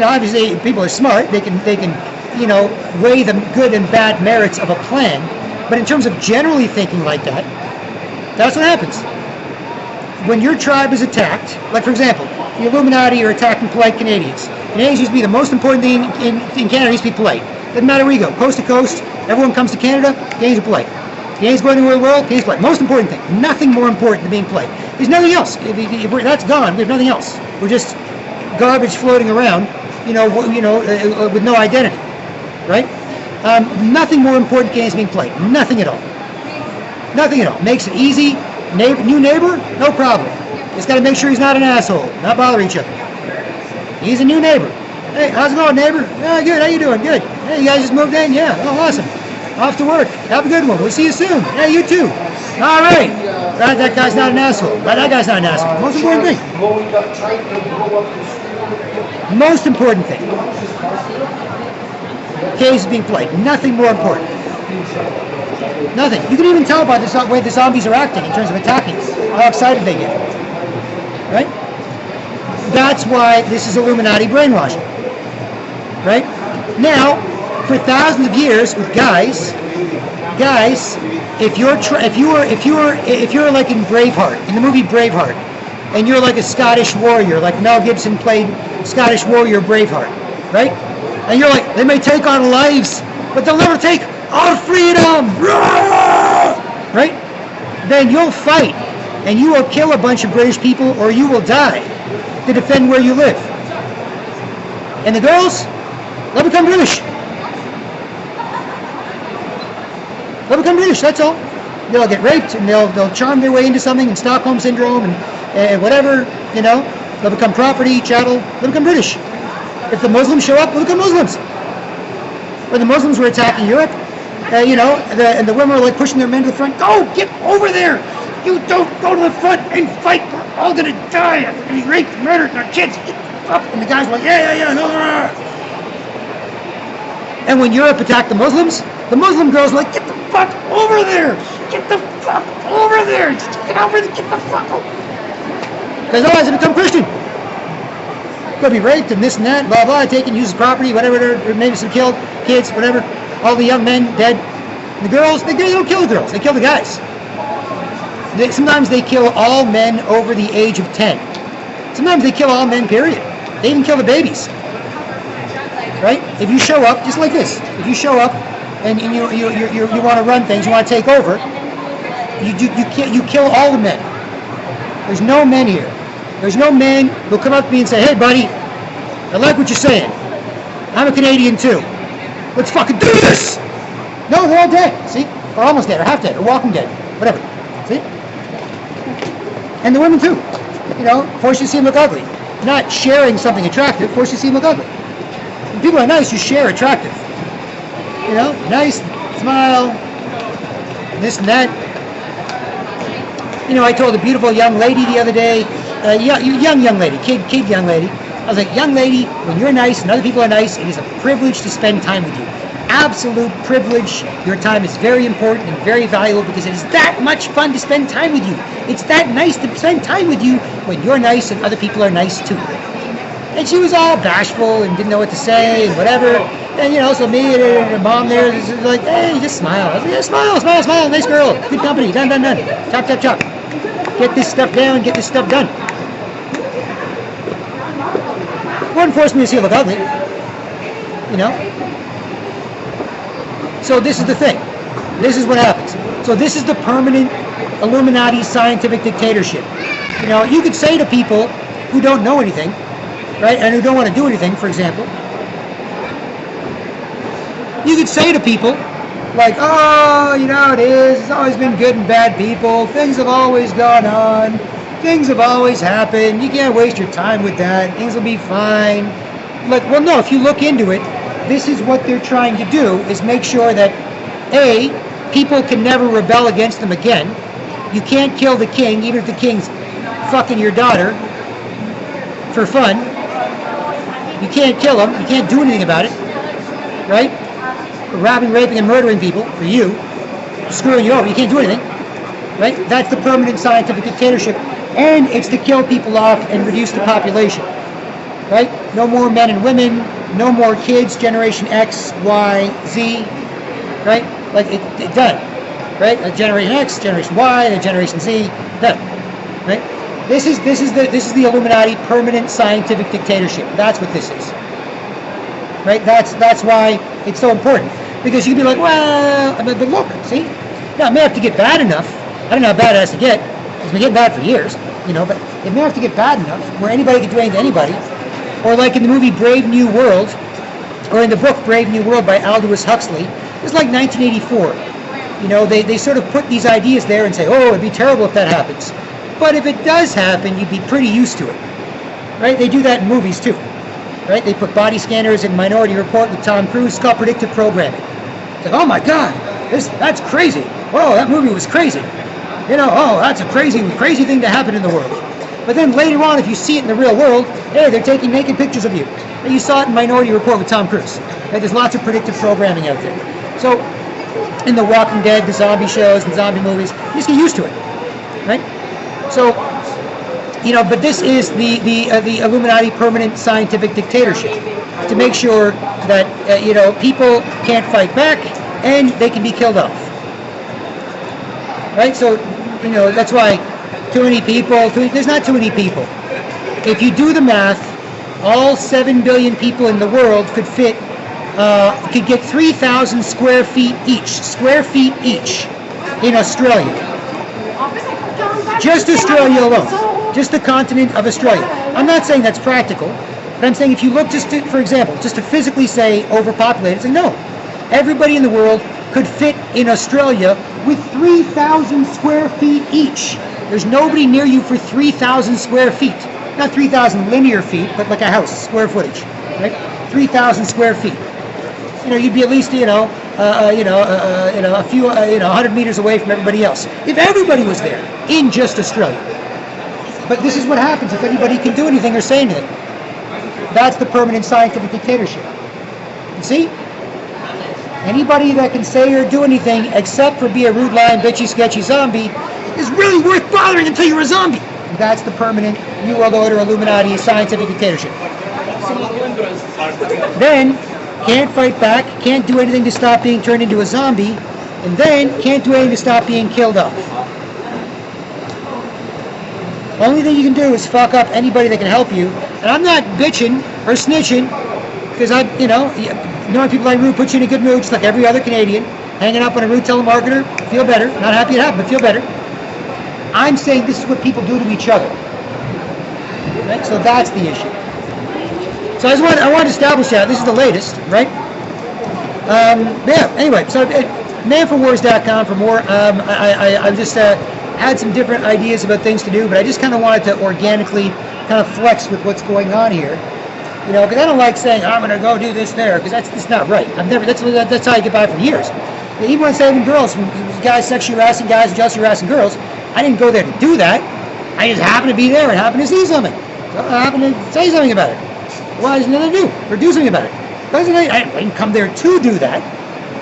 Obviously people are smart. They can weigh the good and bad merits of a plan. But in terms of generally thinking like that, that's what happens. When your tribe is attacked, like for example, the Illuminati are attacking polite Canadians. Canadians used to be the most important thing in Canada. Used to be polite. Doesn't matter where you go, coast to coast, everyone comes to Canada, Canadians are polite. Canadians go anywhere in the world, Canadians polite. Most important thing, nothing more important than being polite. There's nothing else. That's gone. We have nothing else. We're just garbage floating around, with no identity, right? Nothing more important than Canadians being polite. Nothing at all. Nothing at all. Makes it easy. New neighbor, no problem. Just got to make sure he's not an asshole. Not bother each other. He's a new neighbor. Hey, how's it going, neighbor? Oh, good. How you doing? Good. Hey, you guys just moved in? Yeah. Oh, awesome. Off to work. Have a good one. We'll see you soon. Hey, you too. All right. That guy's not an asshole. That guy's not an asshole. Most important thing. Most important thing. Case is being polite. Nothing more important. Nothing. You can even tell by the way the zombies are acting in terms of attacking. How excited they get. Right? That's why this is Illuminati brainwashing. Right? Now, for thousands of years with guys if you're like in Braveheart, in the movie Braveheart, and you're like a Scottish warrior, like Mel Gibson played Scottish warrior Braveheart, right? And you're like, they may take our lives, but they'll never take our freedom, right? Then you'll fight, and you will kill a bunch of British people, or you will die to defend where you live. And the girls, they'll become British. They'll become British, that's all. They'll get raped, and they'll charm their way into something, and Stockholm Syndrome, and whatever, they'll become property, chattel, they'll become British. If the Muslims show up, they'll become Muslims. When the Muslims were attacking Europe, and the women were like pushing their men to the front, go, get over there! You don't go to the front and fight, we're all gonna die, we're gonna be raped, murdered, and our kids, get up! And the guys were like, yeah, no. And when Europe attacked the Muslim girls were like, get the fuck over there! Get the fuck over there! Just get over there, get the fuck over! Because otherwise they become Christian. They'll be raped and this and that, blah blah, taken, used as property, whatever, or maybe some killed, kids, whatever. All the young men dead. And the girls, they don't kill the girls, they kill the guys. Sometimes they kill all men over the age of 10. Sometimes they kill all men, period. They even kill the babies. Right? If you show up, just like this, if you show up and you want to run things, you want to take over, you kill all the men. There's no men here. There's no men who'll come up to me and say, hey buddy, I like what you're saying. I'm a Canadian too. Let's fucking do this! No, they're all dead, see? Or almost dead, or half dead, or walking dead, whatever. See? And the women too. Force you to see them look ugly. Not sharing something attractive, force you to see them look ugly. When people are nice, you share attractive. Nice, smile, this and that. I told a beautiful young lady the other day, young lady, kid young lady, I was like, young lady, when you're nice and other people are nice, it is a privilege to spend time with you. Absolute privilege. Your time is very important and very valuable because it is that much fun to spend time with you. It's that nice to spend time with you when you're nice and other people are nice too. And she was all bashful and didn't know what to say and whatever. And so me and her mom there was like, hey, just smile. I was like, yeah, smile, nice girl, good company, done. Chop. Get this stuff down, get this stuff done. Wouldn't force me to see her look ugly. So this is the thing. This is what happens. So this is the permanent Illuminati scientific dictatorship. You could say to people who don't know anything, right, and who don't want to do anything, for example, you could say to people, like, oh, it is, it's always been good and bad people, things have always gone on, things have always happened, you can't waste your time with that, things will be fine. Like, well, no, if you look into it, this is what they're trying to do, is make sure that, A, people can never rebel against them again. You can't kill the king, even if the king's fucking your daughter for fun. You can't kill him, you can't do anything about it, right? Robbing, raping, and murdering people for you, screwing you over, you can't do anything, right? That's the permanent scientific dictatorship, and it's to kill people off and reduce the population, right? No more men and women, no more kids, Generation X, Y, Z, right? Like it done, right? Generation X, Generation Y, and Generation Z, done, right? This is the Illuminati permanent scientific dictatorship. That's what this is, right? That's why it's so important, because you can be like, well, but look, see, now it may have to get bad enough. I don't know how bad it has to get. It's been getting bad for years, but it may have to get bad enough where anybody can do anything to anybody. Or like in the movie Brave New World, or in the book Brave New World by Aldous Huxley, it's like 1984. They sort of put these ideas there and say, oh, it'd be terrible if that happens. But if it does happen, you'd be pretty used to it, right? They do that in movies too, right? They put body scanners in Minority Report with Tom Cruise. It's called predictive programming. It's like, oh my God, that's crazy. Whoa, that movie was crazy. Oh, that's a crazy thing to happen in the world. But then later on, if you see it in the real world, hey, they're taking naked pictures of you. And you saw it in Minority Report with Tom Cruise. Right? There's lots of predictive programming out there. So, in The Walking Dead, the zombie shows, and zombie movies, you just get used to it, right? So, but this is the Illuminati permanent scientific dictatorship, to make sure that people can't fight back and they can be killed off. right? So, that's why too many people, there's not too many people. If you do the math, all 7 billion people in the world could get 3,000 square feet each in Australia. Just Australia alone. Just the continent of Australia. I'm not saying that's practical, but I'm saying if you look for example, just to physically say overpopulated, it's like, no. Everybody in the world could fit in Australia with 3,000 square feet each. There's nobody near you for 3,000 square feet. Not 3,000 linear feet, but like a house, square footage, right? 3,000 square feet. You'd be at least, a few, 100 meters away from everybody else. If everybody was there in just Australia. But this is what happens if anybody can do anything or say anything. That's the permanent scientific dictatorship. You see? Anybody that can say or do anything except for be a rude, lying, bitchy, sketchy zombie is really worth bothering until you're a zombie. And that's the permanent New World Order, Illuminati, scientific dictatorship. Then, can't fight back, can't do anything to stop being turned into a zombie, and then can't do anything to stop being killed off. Only thing you can do is fuck up anybody that can help you. And I'm not bitching or snitching, because knowing people like Rue puts you in a good mood, just like every other Canadian. Hanging up on a rude telemarketer, feel better. Not happy it happened, but feel better. I'm saying this is what people do to each other. Right? So that's the issue. So I want to establish that. This is the latest, right? Anyway, so manforwars.com for more. I've just had some different ideas about things to do, but I just kind of wanted to organically kind of flex with what's going on here. Because I don't like saying, I'm going to go do this there, because that's not right. That's how I get by for years. Even when saving girls from guys sexually harassing guys and just harassing girls, I didn't go there to do that. I just happened to be there and happened to see something. So I happened to say something about it. Well, there's nothing to do, or do something about it. I didn't come there to do that.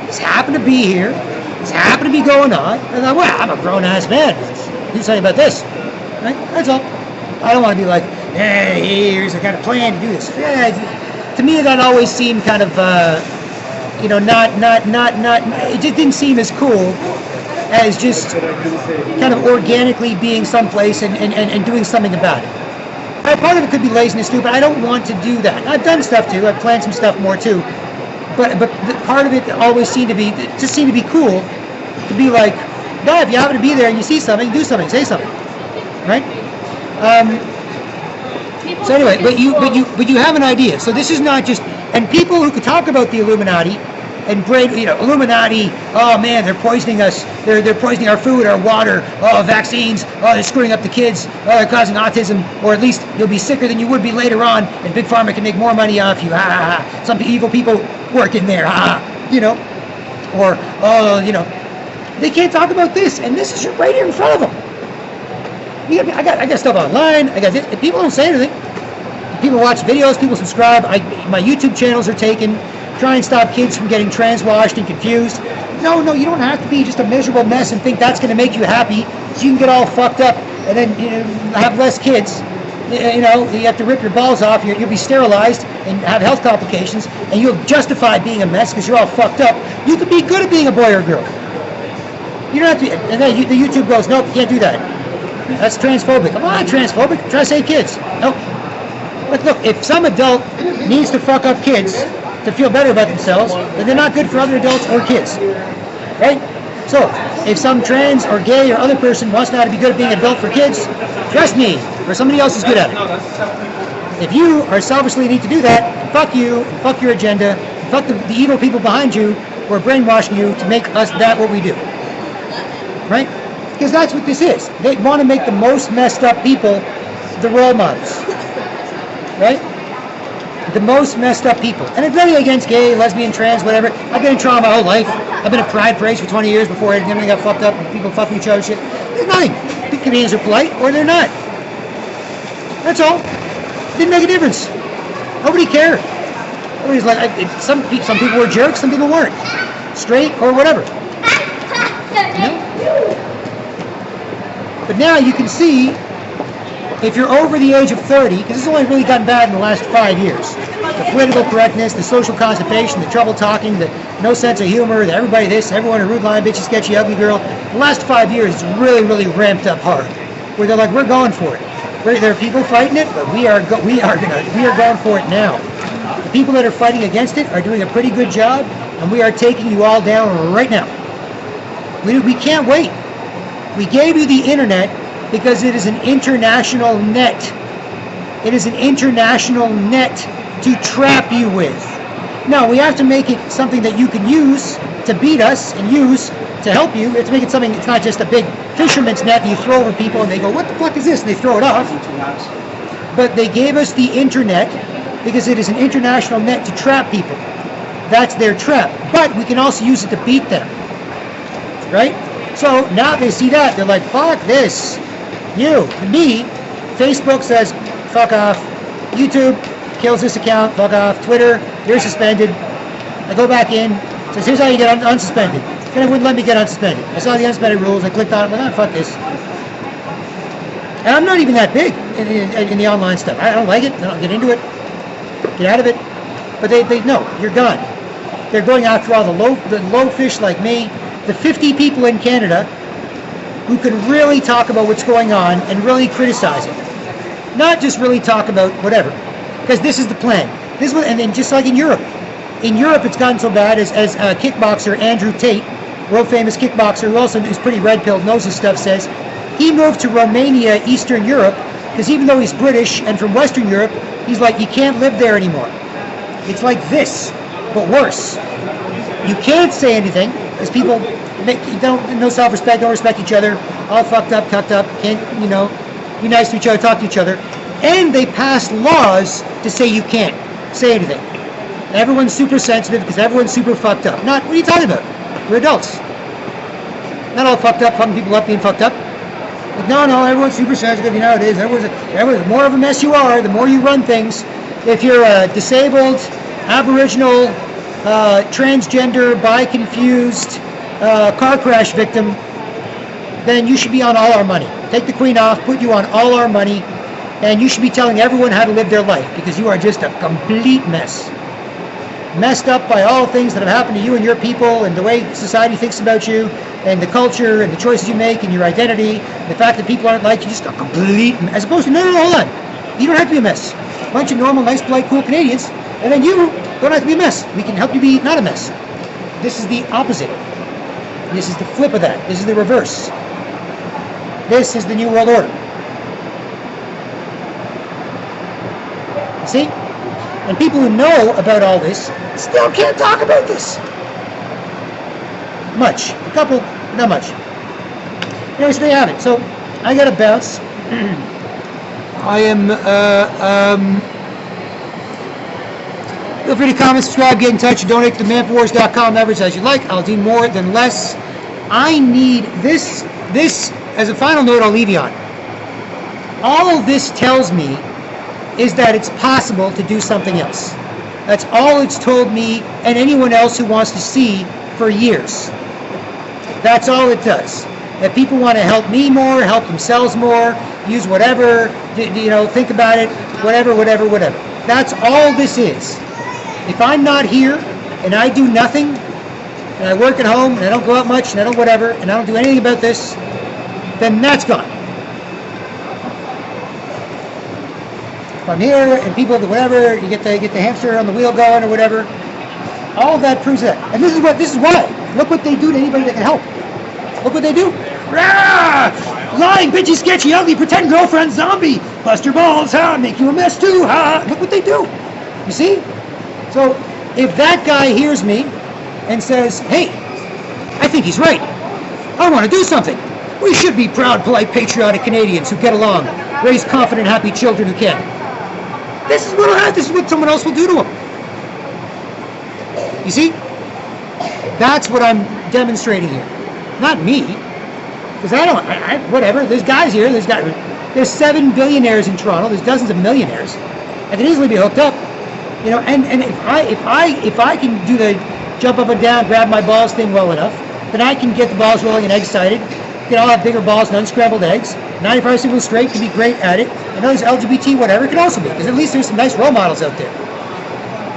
This happened to be here. This happened to be going on. And I thought, well, I'm a grown-ass man. Let's do something about this. Right? That's all. I don't want to be like, hey, here's a kind of plan to do this. To me, that always seemed kind of, it just didn't seem as cool as just kind of organically being someplace and doing something about it. Part of it could be laziness too, but I don't want to do that. I've done stuff too. I've planned some stuff more too. But part of it always seemed to be cool to be like, no, if you happen to be there and you see something, do something, say something, right? So anyway, but you have an idea. So this is not just, and people who could talk about the Illuminati and Illuminati, oh man, they're poisoning us, they're poisoning our food, our water, oh, vaccines, oh, they're screwing up the kids, oh, they're causing autism, or at least you'll be sicker than you would be later on, and Big Pharma can make more money off you, some evil people work in there, or, they can't talk about this, and this is right here in front of them. I got stuff online, I got this, and people don't say anything. People watch videos, people subscribe, my YouTube channels are taken. Try and stop kids from getting transwashed and confused. No, you don't have to be just a miserable mess and think that's going to make you happy, so you can get all fucked up and then have less kids. You have to rip your balls off. You'll be sterilized and have health complications, and you'll justify being a mess because you're all fucked up. You could be good at being a boy or a girl. You don't have to. And then the YouTube goes, nope, you can't do that. That's transphobic. I'm not transphobic. I'm trying to save kids. Nope. But look, if some adult needs to fuck up kids to feel better about themselves, then they're not good for other adults or kids, right? So, if some trans or gay or other person wants now to be good at being an adult for kids, trust me, or somebody else is good at it. If you are selfishly need to do that, fuck you, and fuck your agenda, and fuck the evil people behind you who are brainwashing you to make us that what we do, right? Because that's what this is. They want to make the most messed up people the role models, right? The most messed up people. And it's nothing against gay, lesbian, trans, whatever. I've been in trauma my whole life. I've been at pride parades for 20 years before everything got fucked up and people fucking each other shit. There's nothing. The Canadians are polite or they're not. That's all. It didn't make a difference. Nobody cared. Nobody's like, some people were jerks, some people weren't. Straight or whatever. But now you can see, if you're over the age of 30, because this has only really gotten bad in the last 5 years. the political correctness, the social constipation, the trouble talking, the no sense of humor, the everybody this, everyone a rude line, bitchy, sketchy, ugly girl. The last 5 years is really, really ramped up hard. Where they're like, we're going for it. There are people fighting it, but we are going for it now. The people that are fighting against it are doing a pretty good job, and we are taking you all down right now. We can't wait. We gave you the internet because it is an international net. It is an international net to trap you with. No, we have to make it something that you can use to beat us and use to help you. We have to make it something, it's not just a big fisherman's net that you throw over people and they go, what the fuck is this? And they throw it off. But they gave us the internet because it is an international net to trap people. That's their trap. But we can also use it to beat them. Right? So now they see that, they're like, fuck this. You, me, Facebook says, fuck off. YouTube kills this account, fuck off. Twitter, you're suspended. I go back in, says, here's how you get unsuspended. Then it wouldn't let me get unsuspended. I saw the unsuspended rules, I clicked on it, I'm like, fuck this. And I'm not even that big in the online stuff. I don't like it, I don't get into it. Get out of it. But they know, you're gone. They're going after all the low fish like me, the 50 people in Canada who can really talk about what's going on and really criticize it. Not just really talk about whatever. Because this is the plan. This one, and then just like in Europe. In Europe it's gotten so bad as kickboxer Andrew Tate, world famous kickboxer who also is pretty red-pilled, knows his stuff, says he moved to Romania, Eastern Europe, because even though he's British and from Western Europe, he's like, you can't live there anymore. It's like this, but worse. You can't say anything, because people don't no self-respect, don't respect each other, all fucked up, cucked up, can't, be nice to each other, talk to each other. And they pass laws to say you can't say anything. Everyone's super sensitive because everyone's super fucked up. What are you talking about? We're adults. Not all fucked up, fucking people up being fucked up. Like, no, everyone's super sensitive, it is. Everyone's more of a mess you are, the more you run things. If you're a disabled, Aboriginal, transgender, bi-confused, car crash victim, then you should be on all our money. Take the Queen off, put you on all our money, and you should be telling everyone how to live their life because you are just a complete mess. Messed up by all things that have happened to you and your people and the way society thinks about you and the culture and the choices you make and your identity, the fact that people aren't like you, just a complete mess. As opposed to, no, hold on. You don't have to be a mess. A bunch of normal, nice, polite, cool Canadians, and then you don't have to be a mess. We can help you be not a mess. This is the opposite. This is the flip of that. This is the reverse. This is the New World Order. See? And people who know about all this still can't talk about this. Much. A couple, not much. Anyways, there you have it. So, I gotta bounce. I am, feel free to comment, subscribe, get in touch, donate to the manforwars.com, leverage as you like. I'll do more than less. I need this, as a final note I'll leave you on. All of this tells me is that it's possible to do something else. That's all it's told me and anyone else who wants to see for years. That's all it does. If people want to help me more, help themselves more, use whatever, think about it, whatever. That's all this is. If I'm not here and I do nothing, and I work at home and I don't go out much and I don't whatever, and I don't do anything about this, then that's gone. If I'm here and people do whatever, you get the hamster on the wheel going or whatever, all of that proves that. And this is why. Look what they do to anybody that can help. Look what they do. Rah! Lying, bitchy, sketchy, ugly, pretend girlfriend, zombie. Bust your balls, make you a mess too, Look what they do. You see? So, if that guy hears me and says, hey, I think he's right. I want to do something. We should be proud, polite, patriotic Canadians who get along, raise confident, happy children who can. This is what someone else will do to them. You see? That's what I'm demonstrating here. Not me. Because whatever. There's guys here. There's 7 billionaires in Toronto. There's dozens of millionaires. I can easily be hooked up. And if I can do the jump up and down, grab my balls thing well enough, then I can get the balls rolling and eggs sighted. I'll have bigger balls and unscrambled eggs. 95% of straight can be great at it. And those LGBT whatever can also be, because at least there's some nice role models out there.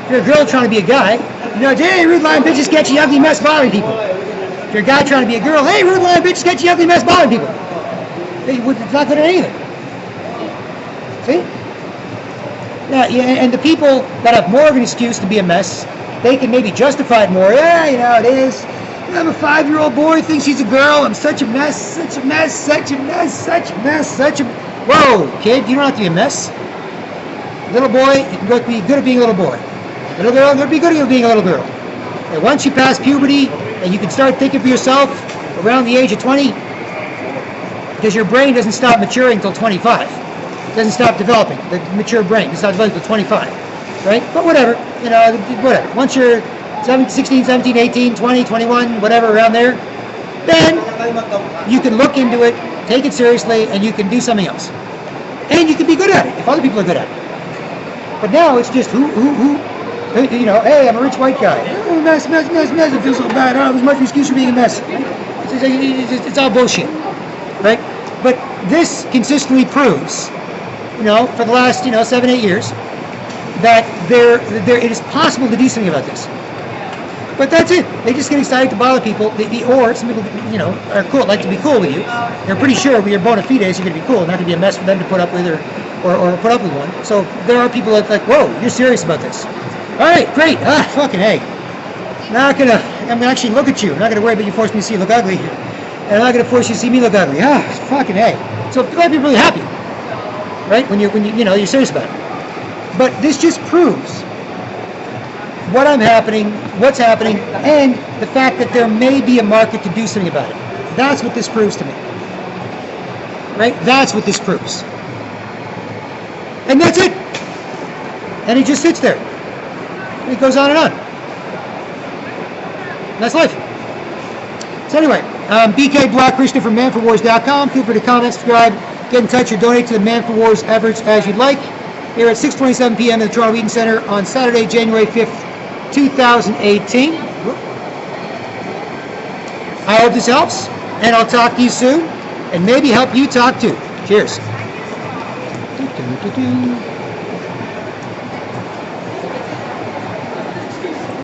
If you're a girl trying to be a guy, you know, hey, rude lying bitch, sketchy, ugly mess bothering people. If you're a guy trying to be a girl, hey, rude lying bitch, sketchy, ugly mess bothering people. It's not good at anything. See? Yeah, and the people that have more of an excuse to be a mess, they can maybe justify it more. Yeah, you know, it is. I'm a 5-year-old boy, thinks he's a girl. I'm such a mess, such a mess, such a mess, such a mess, such a... Whoa, kid, you don't have to be a mess. Little boy, you can be good at being a little boy. Little girl, you can be good at being a little girl. And once you pass puberty, and you can start thinking for yourself around the age of 20, because your brain doesn't stop maturing until 25. It doesn't stop developing. The mature brain doesn't stop developing until 25. Right? But whatever, you know, whatever. Once you're 16, 17, 18, 20, 21, whatever, around there, then you can look into it, take it seriously, and you can do something else. And you can be good at it if other people are good at it. But now it's just who, you know, hey, I'm a rich white guy. Oh, mess, I feel so bad. Oh, there's much excuse for being a mess. It's all bullshit, right? But this consistently proves, you know, for the last, 7-8 years, that it is possible to do something about this. But that's it. They just get excited to bother people. Or some people, are cool, like to be cool with you. They're pretty sure with your bona fides you're going to be cool, not going to be a mess for them to put up with or put up with one. So there are people that's like, whoa, you're serious about this. All right, great. Fucking hey. I'm going to actually look at you. I'm not going to worry about you forcing me to see you look ugly. And I'm not going to force you to see me look ugly. Fucking hey. So let me be really happy, right? When you're serious about it. But this just proves what's happening, and the fact that there may be a market to do something about it. That's what this proves to me. Right? That's what this proves. And that's it. And it just sits there. And it goes on and on. And that's life. So anyway, BK Black Krishna from manforwars.com. Feel free to comment, subscribe, get in touch, or donate to the Man for Wars efforts as you'd like. Here at 6:27 p.m. in the Toronto Eaton Centre on Saturday, January 5th, 2018. I hope this helps, and I'll talk to you soon, and maybe help you talk too. Cheers.